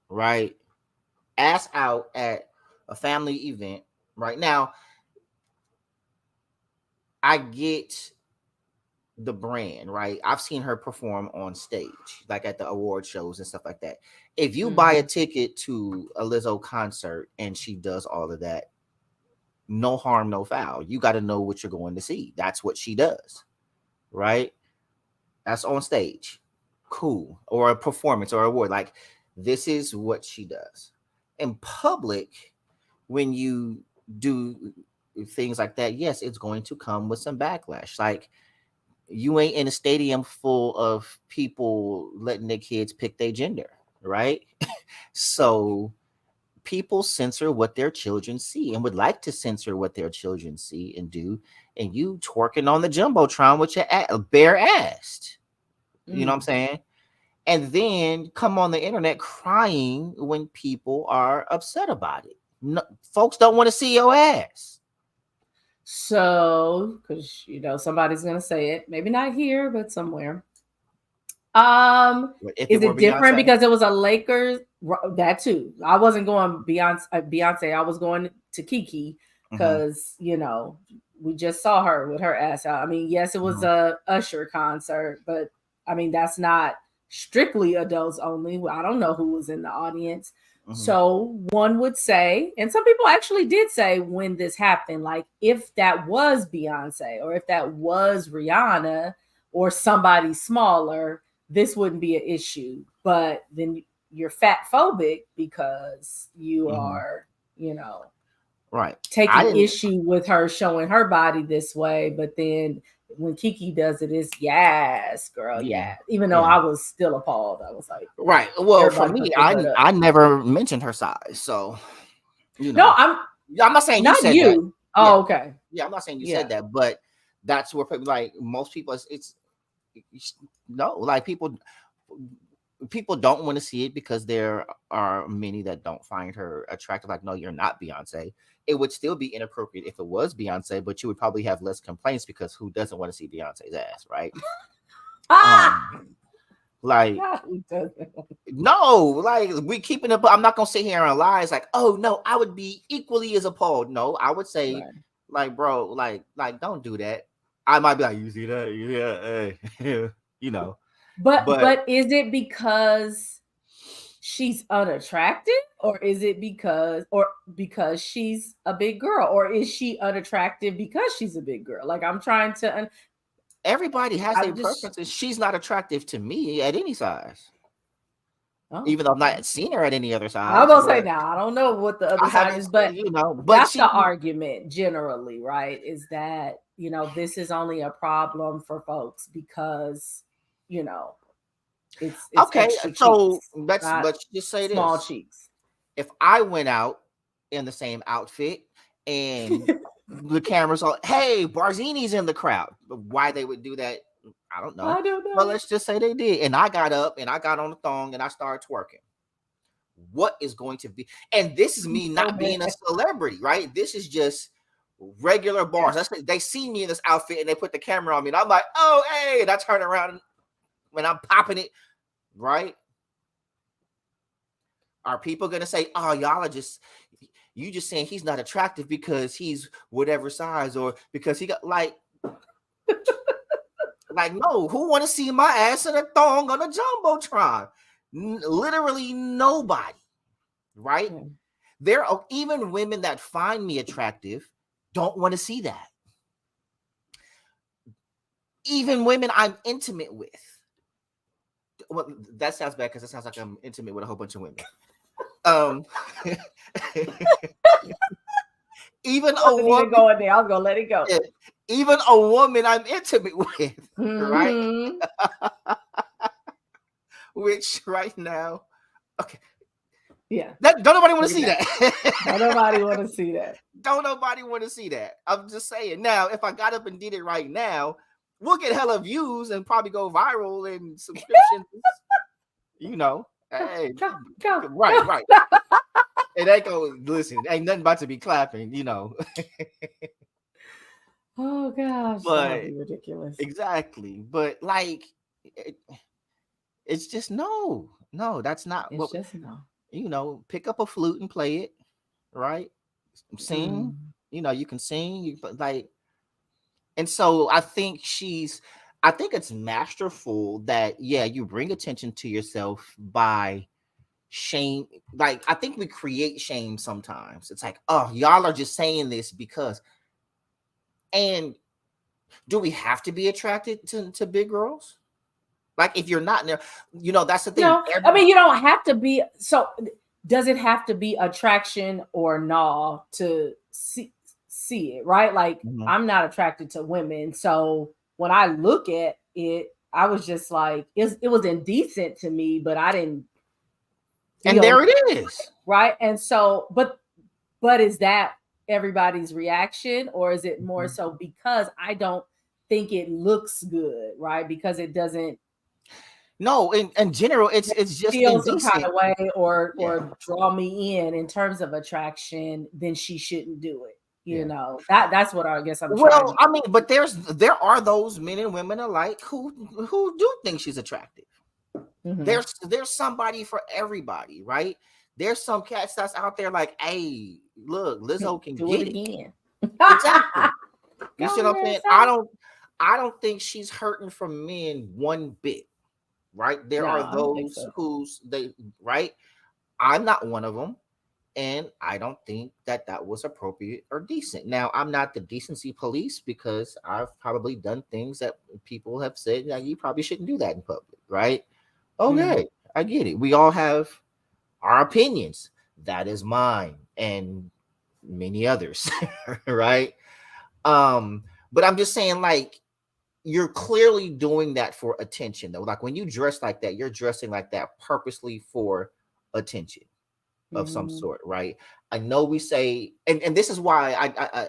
right? Ass out at a family event. Right now, I get the brand, right? I've seen her perform on stage, like at the award shows and stuff like that. If you buy a ticket to a Lizzo concert and she does all of that, no harm, no foul. You got to know what you're going to see. That's what she does, right? That's on stage. Cool. Or a performance or award. Like, this is what she does. In public, when you do things like that, yes, it's going to come with some backlash. Like, you ain't in a stadium full of people letting their kids pick their gender, right? So people censor what their children see and would like to censor what their children see and do. And you twerking on the Jumbotron with your bare ass. You know what I'm saying? And then come on the internet crying when people are upset about it. No, folks don't want to see your ass. So, because somebody's gonna say it, maybe not here, but somewhere. Is it different because it was a Lakers? That too. I wasn't going Beyonce. I was going to Kiki because we just saw her with her ass out. I mean, yes, it was a Usher concert, but I mean that's not strictly adults only. I don't know who was in the audience. So one would say, and some people actually did say when this happened, like if that was Beyonce or if that was Rihanna or somebody smaller, this wouldn't be an issue. But then you're fat phobic because you are, right, taking issue with her showing her body this way. But then when Kiki does it, it's yes, girl, yeah. Even though I was still appalled, I was like, right. Well, for me, I never mentioned her size, so No, I'm not saying not you said you. that. Oh, okay. Yeah, I'm not saying you said that, but that's where people, like most people, it's no, like people don't want to see it because there are many that don't find her attractive. Like, no, you're not Beyonce. It would still be inappropriate if it was Beyonce, but you would probably have less complaints because who doesn't want to see Beyonce's ass, right? Like, no, like we keeping it. I'm not gonna sit here and lie. It's like, oh no, I would be equally as appalled. No, I would say, like, bro, like, don't do that. I might be like, you see that? Yeah, But is it because she's unattractive, or is it because she's a big girl, or is she unattractive because she's a big girl? Like, I'm trying to. Everybody has their preferences. She's not attractive to me at any size. Even though I've not seen her at any other size. I was gonna say now, I don't know what the other side is, but but that's the argument generally, right? Is that this is only a problem for folks because you know, it's Okay, extra so cheeks, let's not just say small this. cheeks. If I went out in the same outfit and the cameras on, hey, Barzini's in the crowd. Why they would do that, I don't know. I don't know. But let's just say they did. And I got up and I got on the thong and I started twerking. What is going to be? And this is me not being a celebrity, right? This is just regular bars. They see me in this outfit and they put the camera on me. And I'm like, oh, hey. And I turn around when I'm popping it, right? Are people going to say, oh, y'all are you just saying he's not attractive because he's whatever size or because he got like no, who want to see my ass in a thong on a Jumbotron? Literally nobody, right? There are even women that find me attractive don't want to see that. Even women I'm intimate with. Well, that sounds bad because it sounds like I'm intimate with a whole bunch of women. Even a woman going there. I was gonna let it go. Even a woman I'm intimate with, right? Which right now, okay, yeah, don't nobody want to see that. Don't nobody want to see that. Don't nobody want to see that. I'm just saying. Now, if I got up and did it right now, we'll get hella views and probably go viral and subscriptions. You know, hey, right. And they go, listen, ain't nothing about to be clapping, you know. Oh gosh, but that would be ridiculous. Exactly, but like, it's just no, that's not it's what. Just no. You know, pick up a flute and play it, right? Sing. You know, you can sing. You like, and so I think it's masterful that you bring attention to yourself by shame. Like, I think we create shame sometimes. It's like, oh, y'all are just saying this because. And do we have to be attracted to big girls? Like, if you're not there, you know, that's the thing. No, I mean, you don't have to be. So does it have to be attraction or no to see it, right? Like, I'm not attracted to women. So when I look at it, I was just like, it was indecent to me, but I didn't. And there it is. Right. And so, but is that everybody's reaction, or is it more so because I don't think it looks good, right? Because it doesn't. No, in general, it's just feel some kind of way or draw me in terms of attraction, then she shouldn't do it. You know, that's what I guess I'm trying to. I mean, but there are those men and women alike who do think she's attractive. There's somebody for everybody, right? There's some cats that's out there like, hey, look, Lizzo can do get it again. Exactly. You see what I'm saying? I don't think she's hurting from men one bit. Right? There are those right? I'm not one of them. And I don't think that was appropriate or decent. Now, I'm not the decency police because I've probably done things that people have said, you probably shouldn't do that in public, right? Okay, I get it. We all have our opinions. That is mine and many others, right? But I'm just saying, like, you're clearly doing that for attention, though. Like, when you dress like that, you're dressing like that purposely for attention of some sort, right? I know we say, and this is why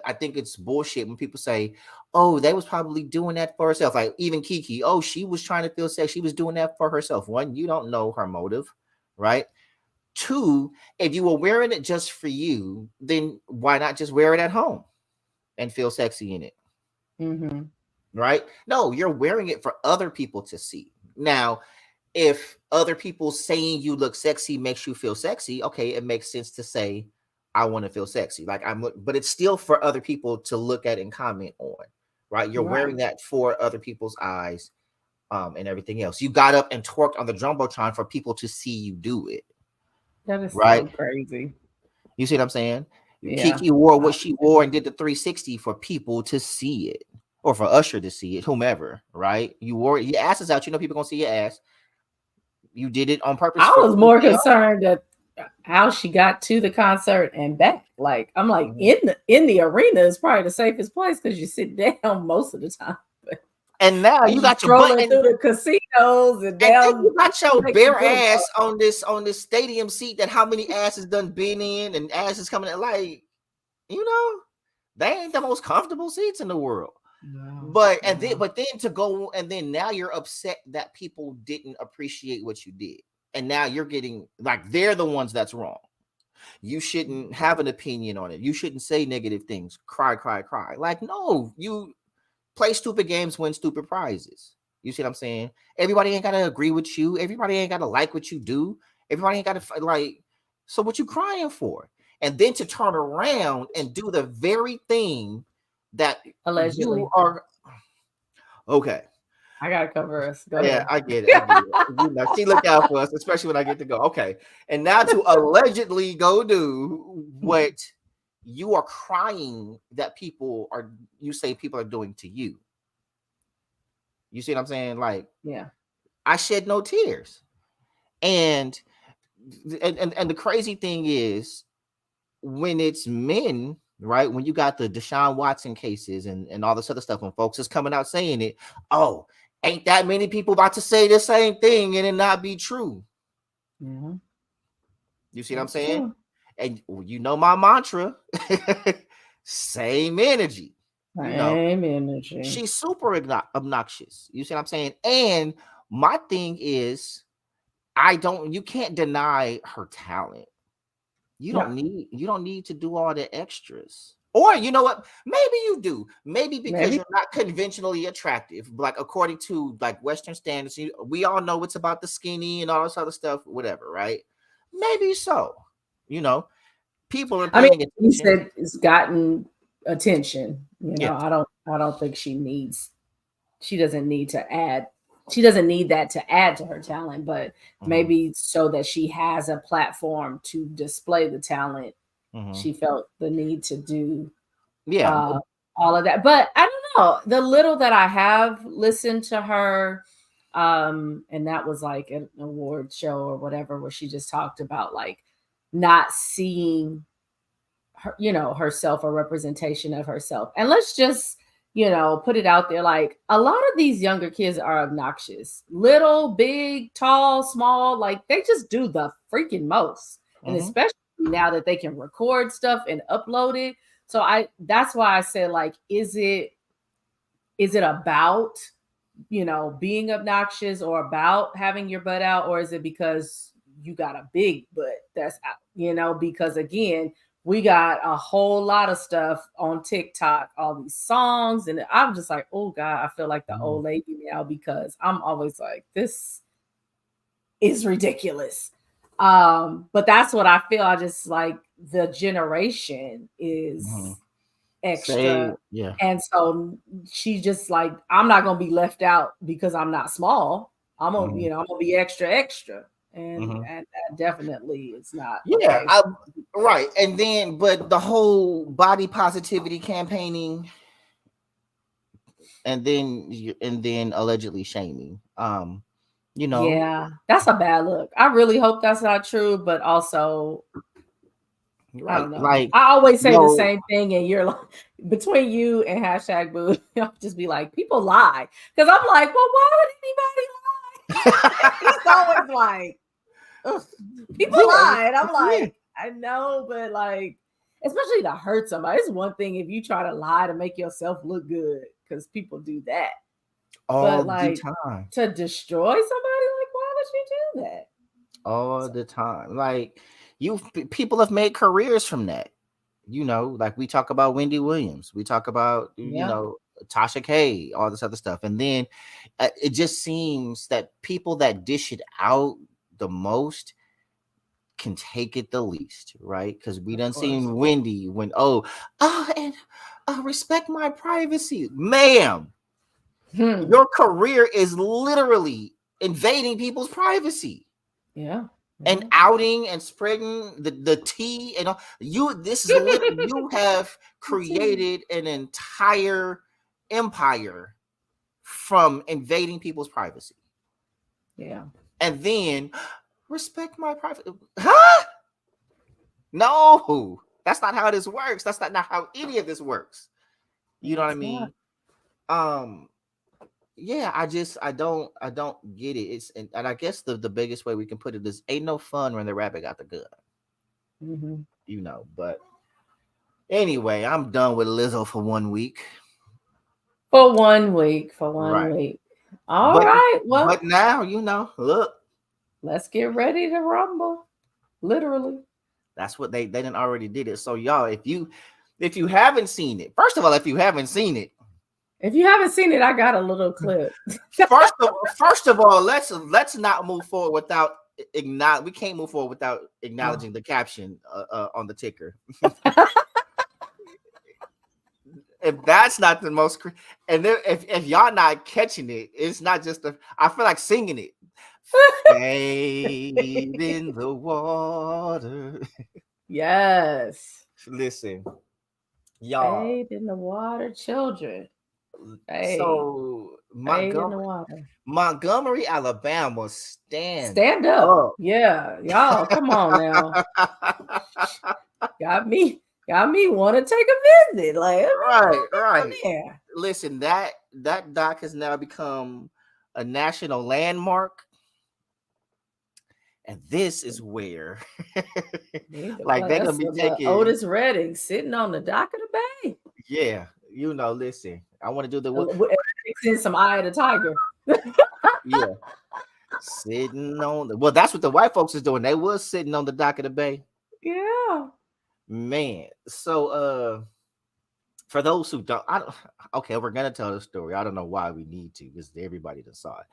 I think it's bullshit when people say, oh, they was probably doing that for herself. Like, even Kiki, oh, she was trying to feel safe. She was doing that for herself. One, you don't know her motive, right? Two, if you were wearing it just for you, then why not just wear it at home and feel sexy in it? Right? No, you're wearing it for other people to see. Now, if other people saying you look sexy makes you feel sexy, okay, it makes sense to say, I want to feel sexy. Like, but it's still for other people to look at and comment on, right? You're wearing that for other people's eyes, and everything else. You got up and twerked on the Jumbotron for people to see you do it. That is so crazy. You see what I'm saying? Yeah. Kiki wore what she wore and did the 360 for people to see it, or for Usher to see it, whomever, right? You wore your ass is out. You know people gonna see your ass. You did it on purpose. I was more concerned that how she got to the concert and back. Like, I'm like, in the arena is probably the safest place because you sit down most of the time. And now you got your butt strolling through the casinos and and then down. you got your Like, bare good ass on this stadium seat that how many asses done been in and asses coming in, like, you know, they ain't the most comfortable seats in the world. No, But no. but then to go and then now you're upset that people didn't appreciate what you did. And now you're getting like they're the ones that's wrong. You shouldn't have an opinion on it. You shouldn't say negative things. Cry, cry, cry. Like, no, you play stupid games, win stupid prizes. You see what I'm saying? Everybody ain't gotta agree with you. Everybody ain't gotta like what you do. Everybody ain't gotta like. So what you crying for? And then to turn around and do the very thing that Allegedly. you are. Okay. I gotta cover us. Go Yeah, ahead. I get it. I get it. You know, she look out for us, especially when I get to go. Okay. And now to allegedly go do what you are crying that you say people are doing to you. You see what I'm saying? Like, Yeah. I shed no tears. And the crazy thing is when it's men, right? When you got the Deshaun Watson cases and all this other stuff, when folks is coming out saying it, oh, ain't that many people about to say the same thing and it not be true? Mm-hmm. You see what I'm saying? And you know my mantra, same energy. You know, Same energy. she's super obnoxious. You see what I'm saying? And my thing is, you can't deny her talent. You don't need to do all the extras. Or you know what? Maybe you do. Maybe because you're not conventionally attractive, like according to like Western standards. We all know it's about the skinny and all this other stuff, whatever, right? Maybe so. You know, people are paying attention. You said it's gotten attention. You know, Yeah. I don't think she doesn't need to add. She doesn't need that to add to her talent, but maybe so that she has a platform to display the talent. She felt the need to do all of that. But I don't know. The little that I have listened to her, and that was like an award show or whatever, where she just talked about like not seeing her, you know, herself, a representation of herself. And let's just, you know, put it out there. Like a lot of these younger kids are obnoxious, little, big, tall, small, like they just do the freaking most. And especially now that they can record stuff and upload it. So that's why I said, like, is it about, you know, being obnoxious or about having your butt out, or is it because you got a big butt that's out, you know? Because again, we got a whole lot of stuff on TikTok, all these songs, and I'm just like, oh God, I feel like the old lady now, because I'm always like, this is ridiculous. But that's what I feel. I just like the generation is extra. Yeah. And so she just like, I'm not gonna be left out because I'm not small. I'm gonna, you know, I'm gonna be extra. And that definitely is not okay. Right. And then but the whole body positivity campaigning and then allegedly shaming. You know, yeah, that's a bad look. I really hope that's not true, but also right. I don't know. Like I always say the same thing, and you're like, between you and hashtag boo, I'll just be like, people lie. Because I'm like, well, why would anybody lie? It's always like, ugh, people lie. And I'm like, I know, but like, especially to hurt somebody. It's one thing if you try to lie to make yourself look good, because people do that. All but like the time. To destroy somebody, like, why would you do that? All the time. Like people have made careers from that. You know, like we talk about Wendy Williams, we talk about you know Tasha K, all this other stuff, and then it just seems that people that dish it out the most can take it the least, right? Because we done seen Wendy when and respect my privacy, ma'am. Your career is literally invading people's privacy. Yeah. And outing and spreading the tea and all. You have created an entire empire from invading people's privacy. Yeah. And then respect my privacy. Huh? No, that's not how this works. That's not how any of this works. You know what I mean? yeah, I don't get it. It's and I guess the biggest way we can put it is ain't no fun when the rabbit got the gun, Mhm. but anyway, I'm done with Lizzo for 1 week. For 1 week. For one Right. week. All But right. Well, but now, look, let's get ready to rumble. Literally. that's what they didn't already did it. So y'all, if you haven't seen it, first of all, if you haven't seen it, If you haven't seen it, I got a little clip. first of all, let's not move forward without acknowledge. We can't move forward without acknowledging the caption on the ticker. If that's not the most, and then if y'all not catching it, it's not just I feel like singing it. Fade in the water. Yes. Listen, y'all. Fade in the water, children. Fade. So Fade in the water. Montgomery, Alabama, Stand up. Yeah, y'all, come on now. Got me want to take a visit. Like, right. Yeah. Listen, that dock has now become a national landmark. And this is where like they're gonna be taking Otis Redding sitting on the dock of the bay. Yeah, listen, I want to do the Fixing some Eye of the Tiger. Yeah. Sitting on well, that's what the white folks is doing. They was sitting on the dock of the bay. Yeah. Man. So for those who don't, okay, we're gonna tell the story. I don't know why we need to, because everybody that saw it.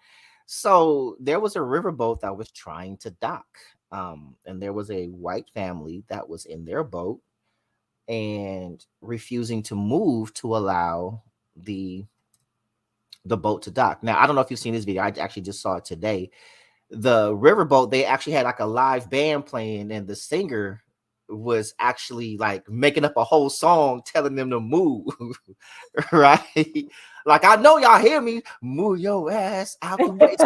So there was a riverboat that was trying to dock. And there was a white family that was in their boat and refusing to move to allow the boat to dock. Now, I don't know if you've seen this video. I actually just saw it today. The riverboat, they actually had like a live band playing, and the singer was actually like making up a whole song telling them to move. Right? Like, I know y'all hear me, move your ass out the way.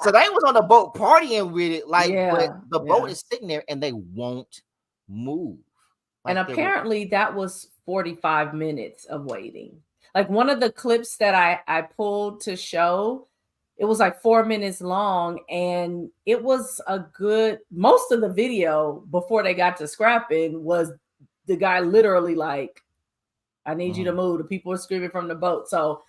So they was on the boat partying with it, but the boat is sitting there and they won't move. And apparently that was 45 minutes of waiting. Like, one of the clips that I pulled to show, it was like 4 minutes long, and it was most of the video before they got to scrapping was the guy literally like, I need you to move. The people are screaming from the boat. So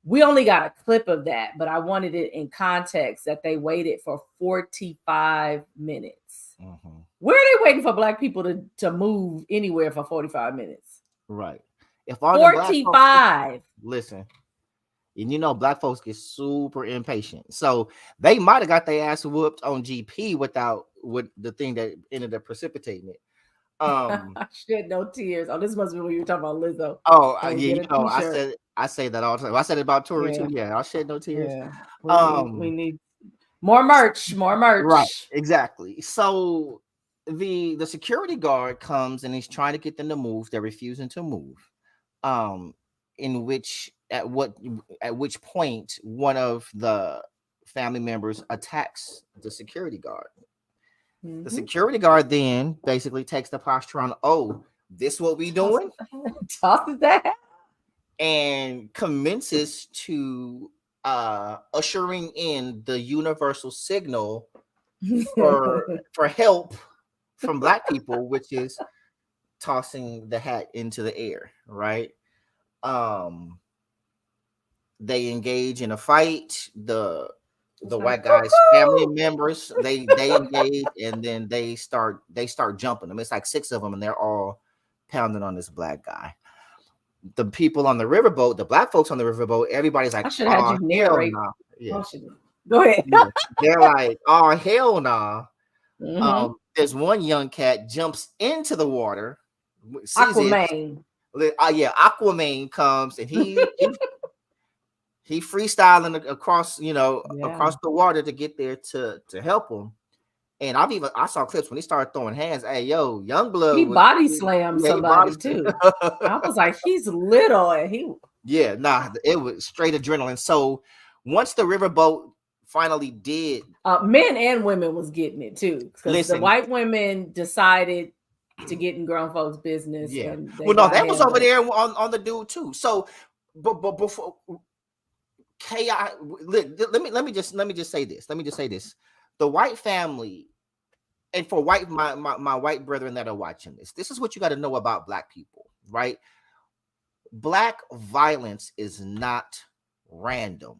we only got a clip of that, but I wanted it in context that they waited for 45 minutes. Where are they waiting for black people to move anywhere for 45 minutes? Right. If all 45. Listen, and black folks get super impatient. So they might have got their ass whooped on GP with the thing that ended up precipitating it. I shed no tears. Oh, this must be when you were talking about Lizzo. Oh, yeah, I say that all the time. I said it about Tory too. Yeah, I'll shed no tears. Yeah. We need more merch. Right, exactly. So the security guard comes and he's trying to get them to move. They're refusing to move. At which point one of the family members attacks the security guard. The security guard then basically takes the posture on, oh, this what we doing? Tosses that and commences to ushering in the universal signal for help from black people, which is tossing the hat into the air, right? They engage in a fight. The white guy's family members, they engage, and then they start jumping them. It's like 6 of them, and they're all pounding on this black guy. The people on the riverboat, the black folks on the riverboat, everybody's like, I should have had you narrate. Nah. Yeah. Go ahead. Yeah. They're like, oh, hell nah. There's one young cat jumps into the water. Aquaman. Aquaman comes and he freestyling across, across the water to get there to help him. And I saw clips when he started throwing hands. Hey, yo, Youngblood. He body slammed somebody too. I was like, he's little and it was straight adrenaline. So once the riverboat finally did, men and women was getting it too. Because the white women decided to get in grown folks' business. Yeah. And they was over there on the dude too. So, but before. chaos. Let me just say this. Let me just say this. The white family, and for my white brethren that are watching this is what you got to know about black people, right? Black violence is not random.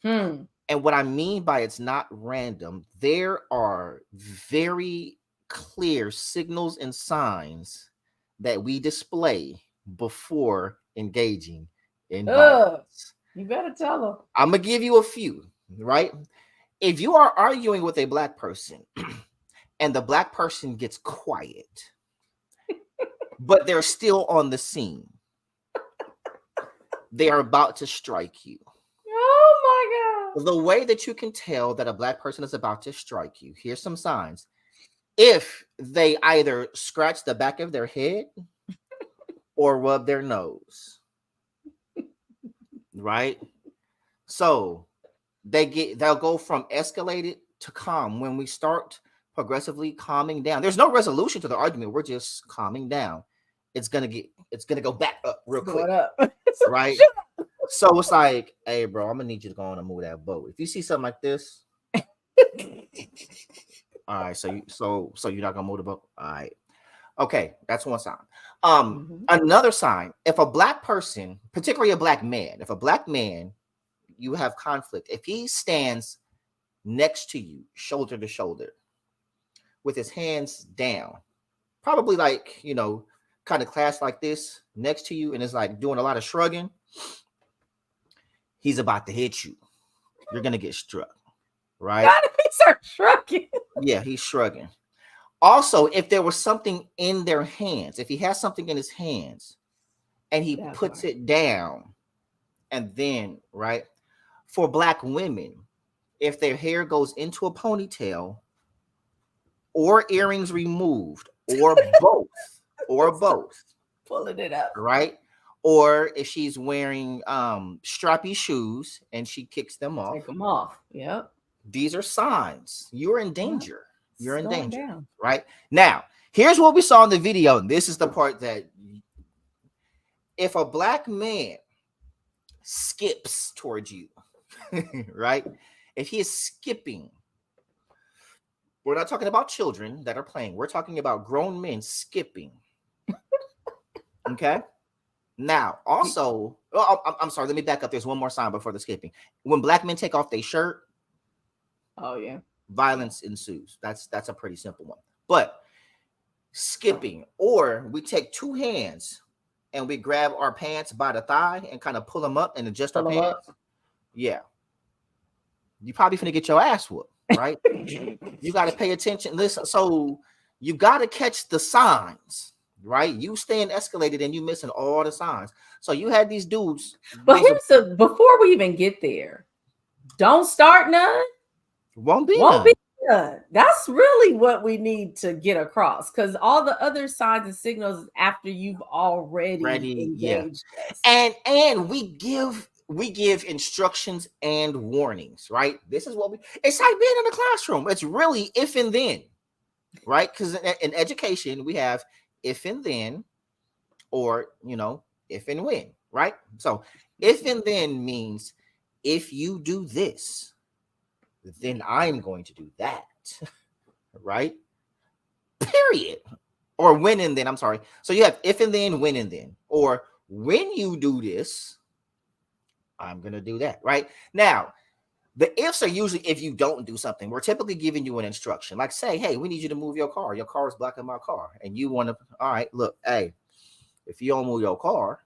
And what I mean by it's not random, there are very clear signals and signs that we display before engaging in violence. You better tell them. I'm gonna give you a few, right? If you are arguing with a black person and the black person gets quiet, but they're still on the scene, they are about to strike you. Oh my God. The way that you can tell that a black person is about to strike you, here's some signs. If they either scratch the back of their head or rub their nose, right? So they'll go from escalated to calm. When we start progressively calming down, there's no resolution to the argument. We're just calming down. It's gonna go back up real quick, right? So it's like, hey, bro, I'm gonna need you to go on and move that boat. If you see something like this, all right. So you're not gonna move the boat. All right. Okay, that's one sign. Another sign: if a black person, particularly a black man, you have conflict. If he stands next to you, shoulder to shoulder, with his hands down, probably like, kind of clasped like this next to you, and is like doing a lot of shrugging, he's about to hit you. You're gonna get struck, right? God, he starts shrugging. Yeah, he's shrugging. Also, if there was something in their hands, if he has something in his hands and he puts it down, and then, right, for black women, if their hair goes into a ponytail or earrings removed or both, pulling it up, right? Or if she's wearing strappy shoes and she kicks them off. Take them off. Yep. These are signs. You're in danger. You're in danger. Down. Right? Now, here's what we saw in the video. And this is the part that if a black man skips towards you, right? If he is skipping, we're not talking about children that are playing. We're talking about grown men skipping. Okay? Now, also, I'm sorry, let me back up. There's one more sign before the skipping. When black men take off their shirt, oh yeah, violence ensues. That's a pretty simple one. But skipping, or we take two hands and we grab our pants by the thigh and kind of pull them up and adjust our pants. Yeah. You probably finna get your ass whooped, right? You got to pay attention. Listen, so you got to catch the signs. Right, you staying escalated and you missing all the signs. So you had these dudes. But before we even get there, don't start none. Won't be none. That's really what we need to get across, because all the other signs and signals after you've already engaged us. And we give instructions and warnings. Right, this is what it's like being in a classroom. It's really if and then, right? Because in education we have if and then, or, if and when, right? So if and then means if you do this, then I'm going to do that, right? Period. Or when and then, I'm sorry. So you have if and then, when and then, or when you do this, I'm going to do that, right? Now, the ifs are usually if you don't do something. We're typically giving you an instruction, like say, hey, we need you to move your car. Your car is blocking my car. And you want to, all right, look, hey, if you don't move your car,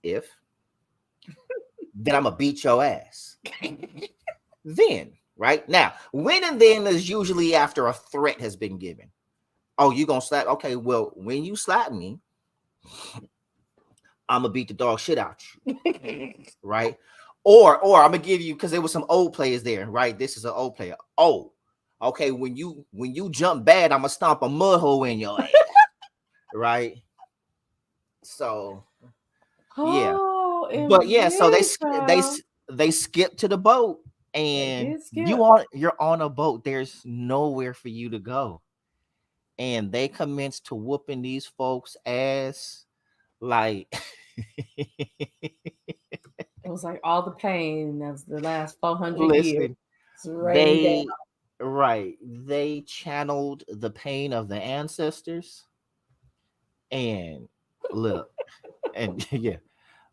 then I'm going to beat your ass. Then, right? Now, when and then is usually after a threat has been given. Oh, you going to slap? Okay, well, when you slap me, I'm going to beat the dog shit out you. Right? Or I'm gonna give you, because there was some old players there, right? This is an old player. Oh, okay. When you jump bad, I'm gonna stomp a mud hole in your ass, right? So, yeah. But yeah, so they skip to the boat, and you're on a boat. There's nowhere for you to go, and they commence to whooping these folks' ass like. It was like all the pain of the last 400 years. Listen, It's raining down. they channeled the pain of the ancestors, and look, and yeah,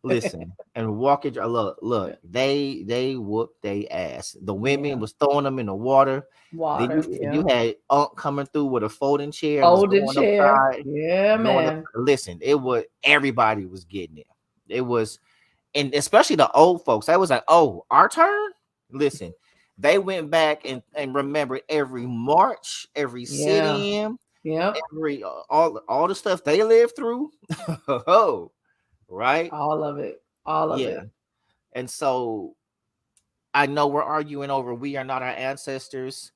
listen, and walk it. Look, they whooped they ass. The women Yeah. was throwing them in the water. Then Water. you Yeah. had Unc coming through with a folding chair and was Folded going chair. upside, Yeah, going up. man. Listen, it was everybody was getting it. It was, and especially the old folks. I was like, oh, our turn. Listen, they went back and remembered every march, every Yeah. sit-in, Yep. every all the stuff they lived through. Oh, right, All of it. All of yeah. it. And so I know we're arguing over we are not our ancestors.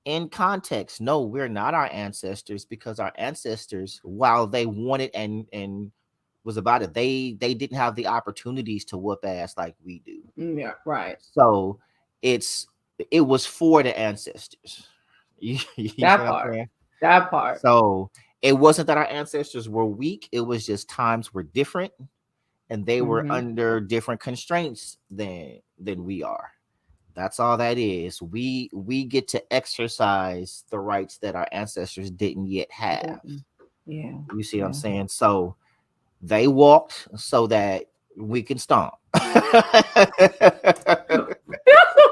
In context, no, we're not our ancestors, because our ancestors, while they wanted and was about it, they didn't have the opportunities to whoop ass like we do. Yeah. Right. So it's it was for the ancestors. You see That what I'm part. saying? That part. So it wasn't that our ancestors were weak, it was just times were different, and they were Mm-hmm. under different constraints than we are. That's all that is. We get to exercise the rights that our ancestors didn't yet have. Yeah. You see what I'm Yeah. saying? So they walked so that we can stomp.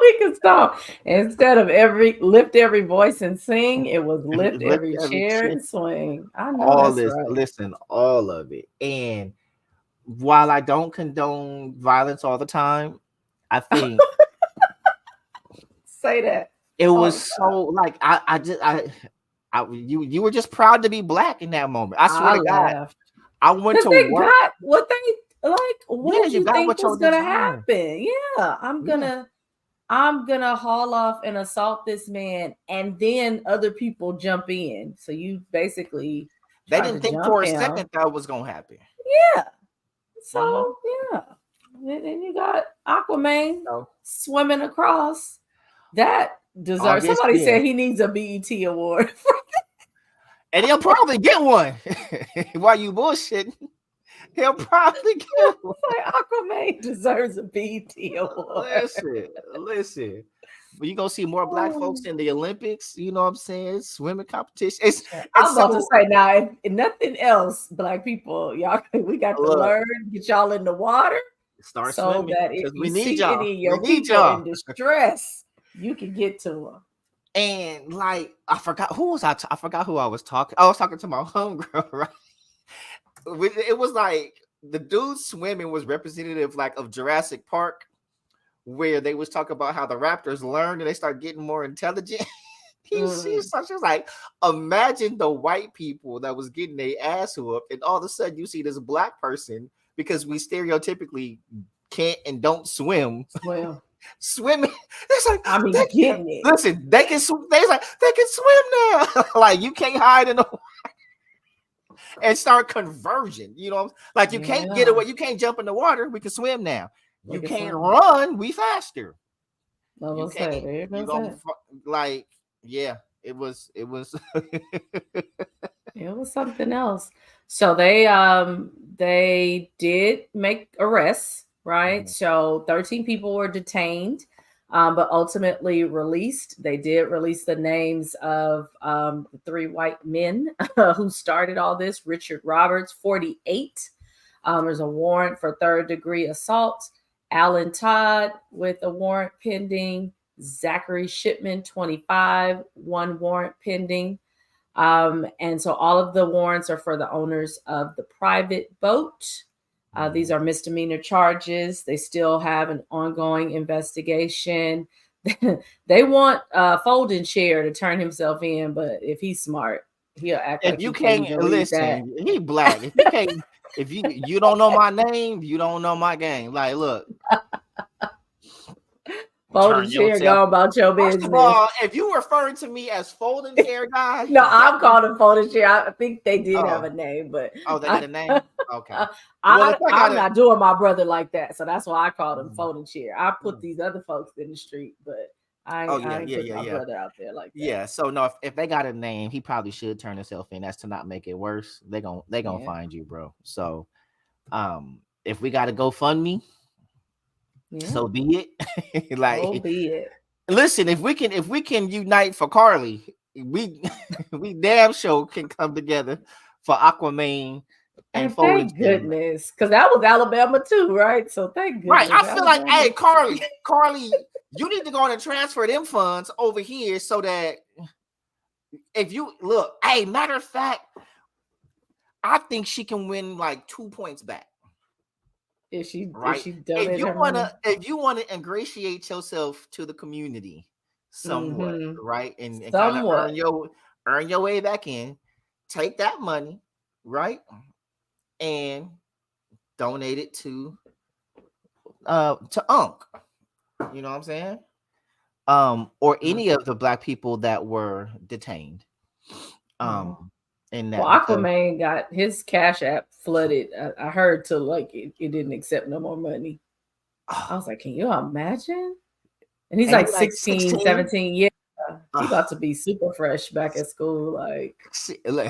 We can stop. Instead of lift every voice and sing, it was lift Lift every every chair chair. and swing. I know All that's this, right. listen, all of it. And while I don't condone violence all the time, I think Say that. it Oh, was so like you were just proud to be black in that moment. I swear I to God. laughed. I went Because to they work. got what they like. What Yeah, did you you got think what was you gonna deserve. happen? Yeah, Yeah. I'm gonna haul off and assault this man, and then other people jump in. So you basically They tried to didn't think jump for a him. second that was gonna happen. Yeah. Mhm. So yeah. And then you got Aquaman So swimming across. That deserves. August, Somebody yeah. said he needs a BET award. And he'll probably get one. While you bullshitting, he'll probably get one. Like Aquaman deserves a BET award. Listen. But you gonna see more black folks in the Olympics, you know what I'm saying? Swimming competition. It's I'm about to so say now, if nothing else, black people, y'all, we got to look, learn, get y'all in the water, start so swimming that if because you we need see y'all. any of We your need people in y'all. distress, you can get to them. And like I forgot who was I forgot who I was talking. I was talking to my homegirl, right? It was like the dude swimming was representative like of Jurassic Park, where they was talking about how the raptors learned and they start getting more intelligent. She was like, imagine the white people that was getting their ass whooped, and all of a sudden you see this black person, because we stereotypically can't and don't swim. Well, Swimming, it's like I mean, getting it. listen, they can swim. They can swim now. Like you can't hide in the and start conversion. You know, like you can't get away. You can't jump in the water. We can swim now. You can't run. We faster. You can't. You gonna like. Yeah, it was it was something else. So they did make arrests, right? So 13 people were detained, but ultimately released. They did release the names of the 3 white men who started all this. Richard Roberts, 48. There's a warrant for 3rd-degree assault. Alan Todd with a warrant pending. Zachary Shipman, 25, 1 warrant pending. And so all of the warrants are for the owners of the private boat. These are misdemeanor charges. They still have an ongoing investigation. They want Folding Chair to turn himself in, but if he's smart, he'll act if like you he can't can't believe that. listen, he black. If you can't, if you don't know my name, you don't know my game. Like, look. Folding Chair, go about your business. First of all, if you referring to me as Folding Chair guy, no, I'm calling him Folding Chair. I think they did have a name, but they got a name. Okay, I'm not doing my brother like that, so that's why I called him Folding Chair. I put these other folks in the street, but I ain't put my brother out there like that. Yeah, so no, if they got a name, he probably should turn himself in. That's to not make it worse. They gonna find you, bro. So, if we got to GoFundMe, Yeah. So be it. Like, So be it. listen, if we can unite for Carly, we we damn sure can come together for Aquaman and And thank Fulton. goodness, because that was Alabama too, right? So thank Right. goodness. I feel like, Alabama. hey, Carly, you need to go on and transfer them funds over here so that if you look, hey, matter of fact, I think she can win like 2 points back. If she Right. donate her money. If you want to ingratiate yourself to the community somewhat, right, and kind of earn your way back in, take that money, right, and donate it to Unc. You know what I'm saying? Or any of the Black people that were detained. In that, well, Aquaman got his Cash App flooded. I heard to like it didn't accept no more money. I was like, can you imagine? And he's like 16, 17. Yeah. He about to be super fresh back at school. Like,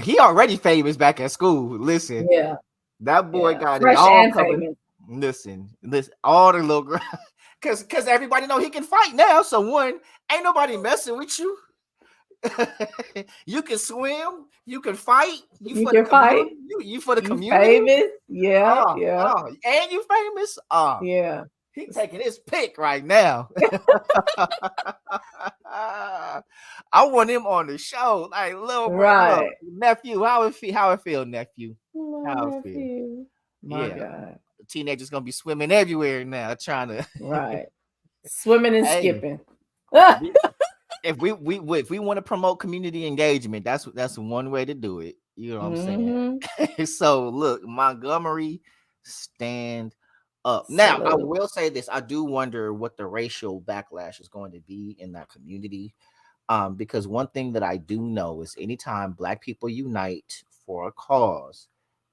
he already famous back at school. Listen, yeah, that boy got fresh it all and covered. famous. Listen, all the little girl, because everybody know he can fight now. So one, ain't nobody messing with you. You can swim, you can fight, you can fight. You for the community. Famous, yeah, and you famous. Yeah. He taking his pick right now. I want him on the show. Like, little bro, nephew, how it feel, nephew? How it feel? My God. The teenager's gonna be swimming everywhere now, trying to swimming and skipping. If we want to promote community engagement, that's one way to do it. You know what I'm saying? So look, Montgomery, stand up. Now, I will say this. I do wonder what the racial backlash is going to be in that community. Because one thing that I do know is anytime Black people unite for a cause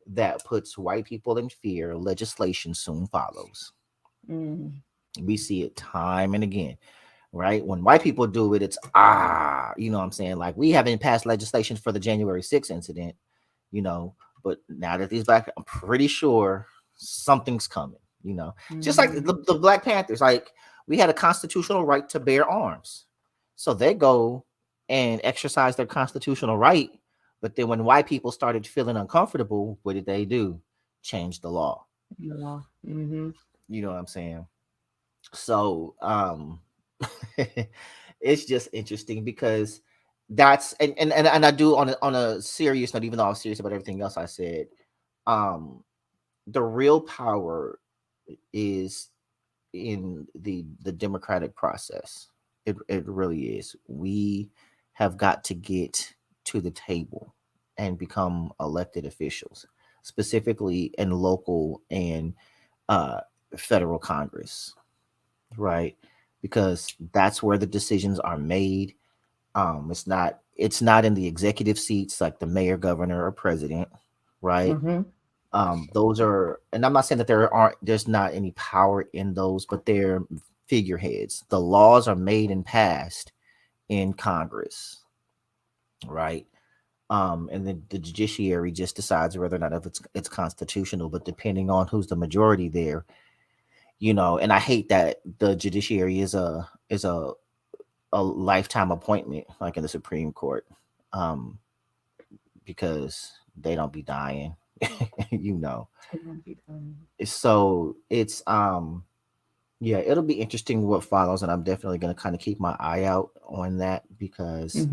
that puts white people in fear, legislation soon follows. We see it time and again, right? When white people do it, it's you know what I'm saying? Like, we haven't passed legislation for the January 6th incident, you know, but now that these Black, I'm pretty sure something's coming, you know, just like the Black Panthers. Like, we had a constitutional right to bear arms. So they go and exercise their constitutional right. But then when white people started feeling uncomfortable, what did they do? Change the law. You know what I'm saying? So it's just interesting because that's and I do on a serious note, even though I was serious about everything else I said, the real power is in the democratic process. It really is. We have got to get to the table and become elected officials, specifically in local and federal Congress, right? Because that's where the decisions are made. It's not in the executive seats like the mayor, governor, or president, right? Those are, and I'm not saying that there's not any power in those, but they're figureheads. The laws are made and passed in Congress, right? And then the judiciary just decides whether or not if it's constitutional. But depending on who's the majority there, you know, and I hate that the judiciary is a lifetime appointment, like in the Supreme Court, because they don't be dying, you know. So it's yeah, it'll be interesting what follows, and I'm definitely going to kind of keep my eye out on that because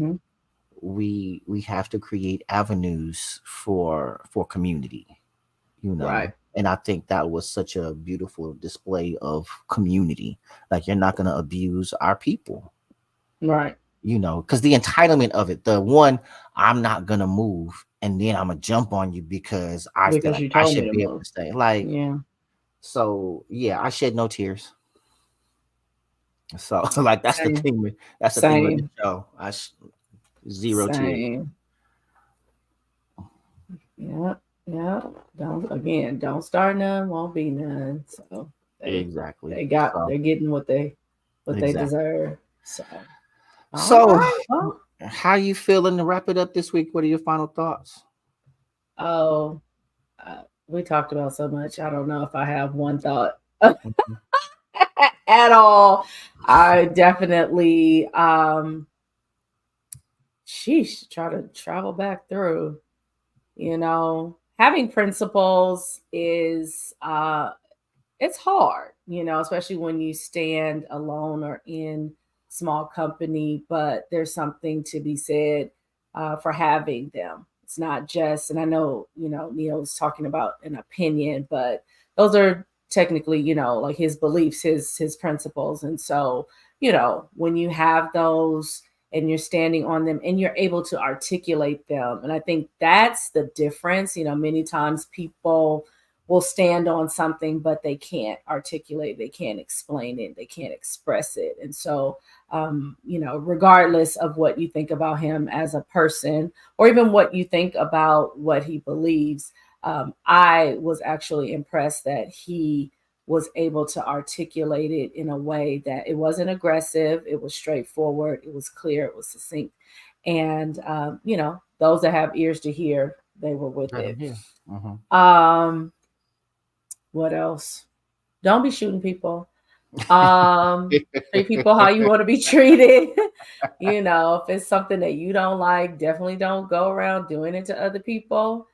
we have to create avenues for community, you know. Right. And I think that was such a beautiful display of community. Like, you're not going to abuse our people, right? You know, because the entitlement of it, the one, I'm not going to move, and then I'm gonna jump on you because I feel like I should be able to stay. Like, yeah. So yeah, I shed no tears. So like that's the thing. That's the thing with the show. Zero tears. Yeah. Don't start none, won't be none. So exactly. They're getting what they deserve. So how you feeling to wrap it up this week? What are your final thoughts? We talked about so much. I don't know if I have one thought. at all. I definitely try to travel back through. Having principles is it's hard, especially when you stand alone or in small company, but there's something to be said for having them. It's not just, and I know, Neil's talking about an opinion, but those are technically, like his beliefs, his principles. And so, when you have those and you're standing on them and you're able to articulate them. And I think that's the difference. Many times people will stand on something, but they can't articulate, they can't explain it, they can't express it. And so, regardless of what you think about him as a person, or even what you think about what he believes, I was actually impressed that he was able to articulate it in a way that it wasn't aggressive, it was straightforward, it was clear, it was succinct. And, those that have ears to hear, they were with it. What else? Don't be shooting people. Treat people how you want to be treated. If it's something that you don't like, definitely don't go around doing it to other people.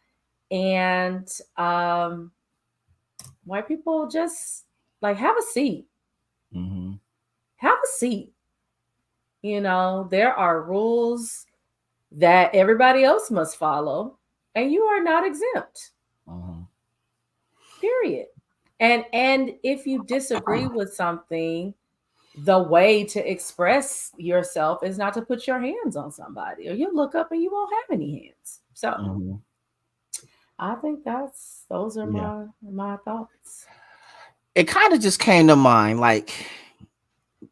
And white people just like have a seat. Mm-hmm. Have a seat. There are rules that everybody else must follow, and you are not exempt. Mm-hmm. Period. And if you disagree with something, the way to express yourself is not to put your hands on somebody, or you look up and you won't have any hands. So Mm-hmm. I think those are my thoughts. It kind of just came to mind, like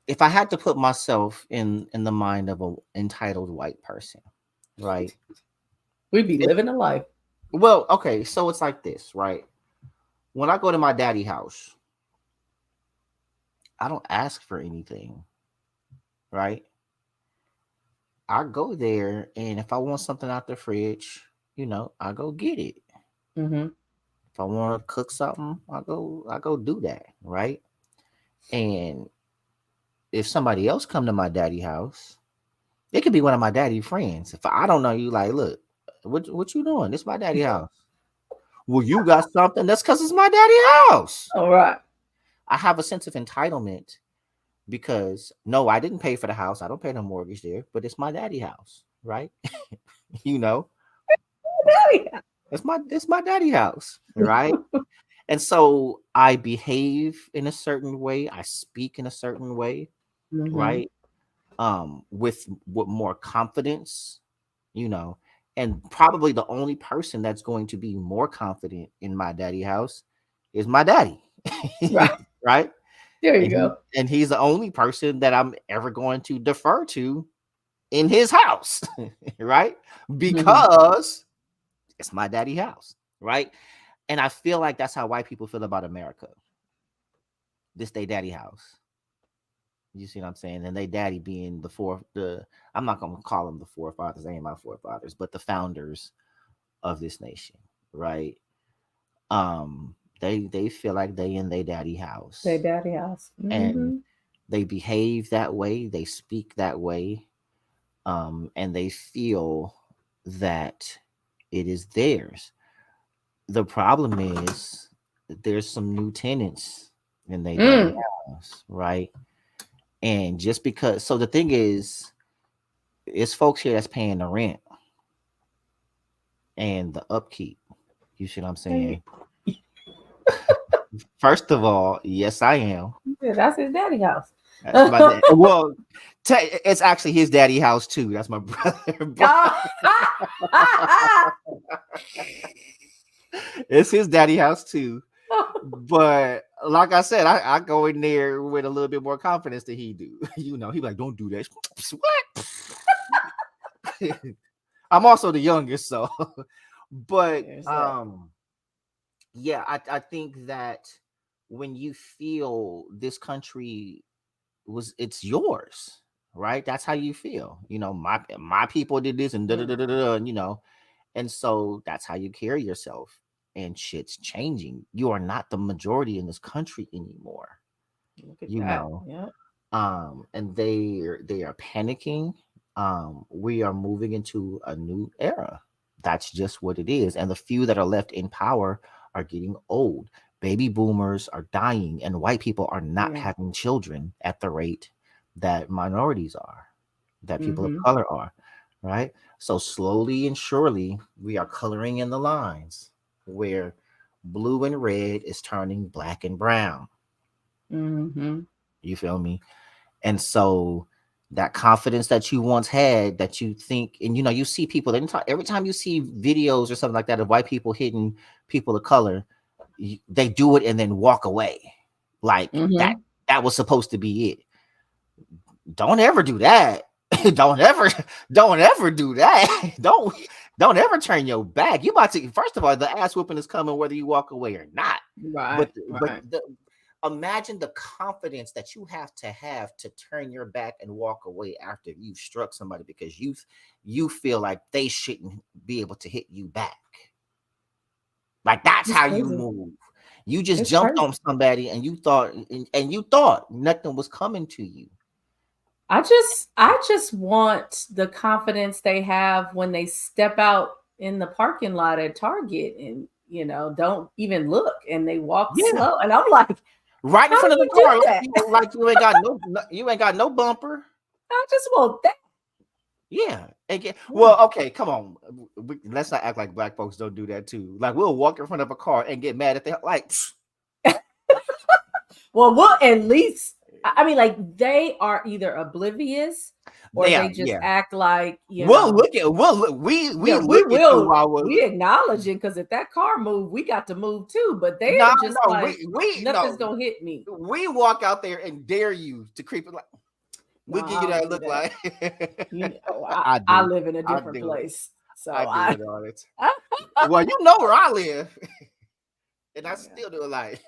if I had to put myself in the mind of an entitled white person, right? We'd be living a life. Well, okay, so it's like this, right? When I go to my daddy house, I don't ask for anything, right? I go there, and if I want something out the fridge, I go get it. Mm-hmm. If I want to cook something, I go do that, right? And if somebody else come to my daddy house, it could be one of my daddy friends. If I don't know you, like, look, what you doing? This my daddy house. Well, you got something. That's because it's my daddy house. All right. I have a sense of entitlement because no, I didn't pay for the house. I don't pay no mortgage there, but it's my daddy house, right? you know, it's my daddy house, right? And so I behave in a certain way. I speak in a certain way, right? With more confidence, and probably the only person that's going to be more confident in my daddy house is my daddy. Right. Right? There you go. And he's the only person that I'm ever going to defer to in his house, right? Because it's my daddy house, right? And I feel like that's how white people feel about America. This they daddy house. You see what I'm saying? And they daddy being I'm not gonna call them the forefathers, they ain't my forefathers, but the founders of this nation, right? They feel like they in their daddy house. Their daddy house. And they behave that way, they speak that way, and they feel that it is theirs. The problem is there's some new tenants in their daddy house, right? And just because, so the thing is, it's folks here that's paying the rent and the upkeep. You see what I'm saying? First of all, yes, I am. Yeah, that's his daddy house. That's my dad. Well, it's actually his daddy house too. That's my brother. It's his daddy house too. But like I said, I go in there with a little bit more confidence than he do. He be like, "Don't do that." What? I'm also the youngest, so. But yeah, I think that when you feel this country it's yours, right? That's how you feel. My people did this and da da da da, and so that's how you carry yourself. And shit's changing. You are not the majority in this country anymore. Look at you that. know, Yeah. and they are panicking. We are moving into a new era. That's just what it is. And the few that are left in power are getting old. Baby boomers are dying, and white people are not Yeah. having children at the rate that minorities are, that people of Mm-hmm. color are, right? So slowly and surely, we are coloring in the lines where blue and red is turning black and brown. Mm-hmm. You feel me? And so that confidence that you once had, that you think, and you see people every time you see videos or something like that of white people hitting people of color, they do it and then walk away. Like Mm-hmm. that was supposed to be it. Don't ever do that. don't ever don't ever do that. Don't ever turn your back. You about to, first of all, the ass whooping is coming whether you walk away or not. Right. But Right. imagine the confidence that you have to turn your back and walk away after you've struck somebody because you feel like they shouldn't be able to hit you back. Like that's It's how you crazy. move. You just It's jumped crazy. on somebody and you thought nothing was coming to you. I just want the confidence they have when they step out in the parking lot at Target and don't even look and they walk Yeah, slow. And I'm like, right in how do front of the you do car, that? like you ain't got you ain't got no bumper. I just want that. Yeah. Again, Yeah. well, okay, come on. Let's not act like black folks don't do that too. Like we'll walk in front of a car and get mad at the like. Well, we'll at least, I mean, like they are either oblivious or They they are, just yeah. act like, We'll look at we yeah, we look at you will, while we acknowledge it because if that car move, we got to move too. But they no are just no like, we nothing's no gonna hit me. we walk out there and dare you to creep it like No, we'll give you I don't that do look that. like I, I, I I do live in a I different do it place. So I do I it all the time. Well, you know where I live. And I yeah. still do it like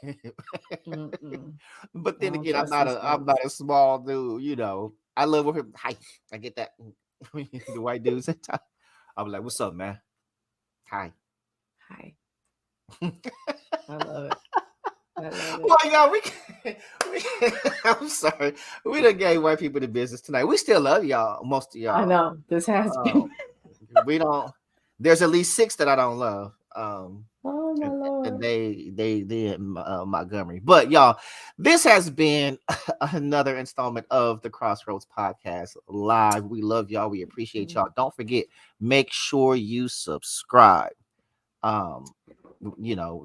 Mm-mm. but I then don't again, trust these I'm folks. not a small dude, I live with him. Hi, I get that. The white dudes at time. I'm like, what's up, man? Hi. Hi. I love it. I love it. Well, y'all, I'm sorry. We done gave white people the business tonight. We still love y'all, most of I y'all. know this has been. Um, we don't. There's at least 6 that I don't love. Oh my And lord. they in Montgomery. But y'all, this has been another installment of the Crossroads Podcast live. We love y'all. We appreciate y'all. Don't forget, make sure you subscribe. Um,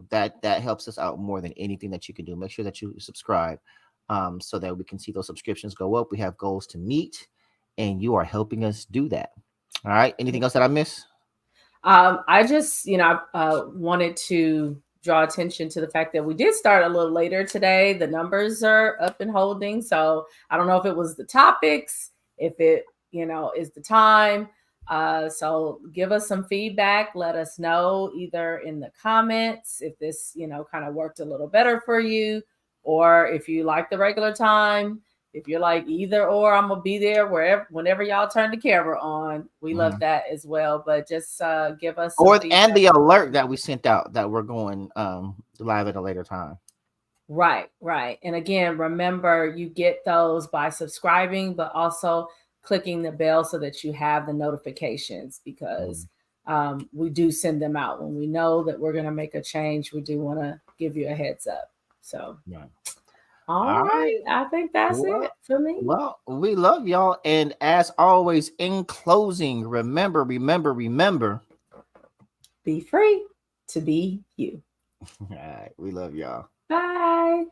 that helps us out more than anything that you can do. Make sure that you subscribe, so that we can see those subscriptions go up. We have goals to meet, and you are helping us do that. All right. Anything else that I miss? I just, wanted to draw attention to the fact that we did start a little later today. The numbers are up and holding. So I don't know if it was the topics, if it, is the time. So give us some feedback. Let us know either in the comments if this, kind of worked a little better for you, or if you like the regular time. If you're like either or, I'm gonna be there whenever y'all turn the camera on. We love that as well. But just give us some And feedback. the alert that we sent out that we're going live at a later time. Right. And again, remember you get those by subscribing, but also clicking the bell so that you have the notifications, because we do send them out when we know that we're gonna make a change. We do want to give you a heads up. So Right. all All right. right. I think that's it for me. Well, we love y'all. And as always, in closing, remember, Be free to be you. all right, we love y'all. Bye.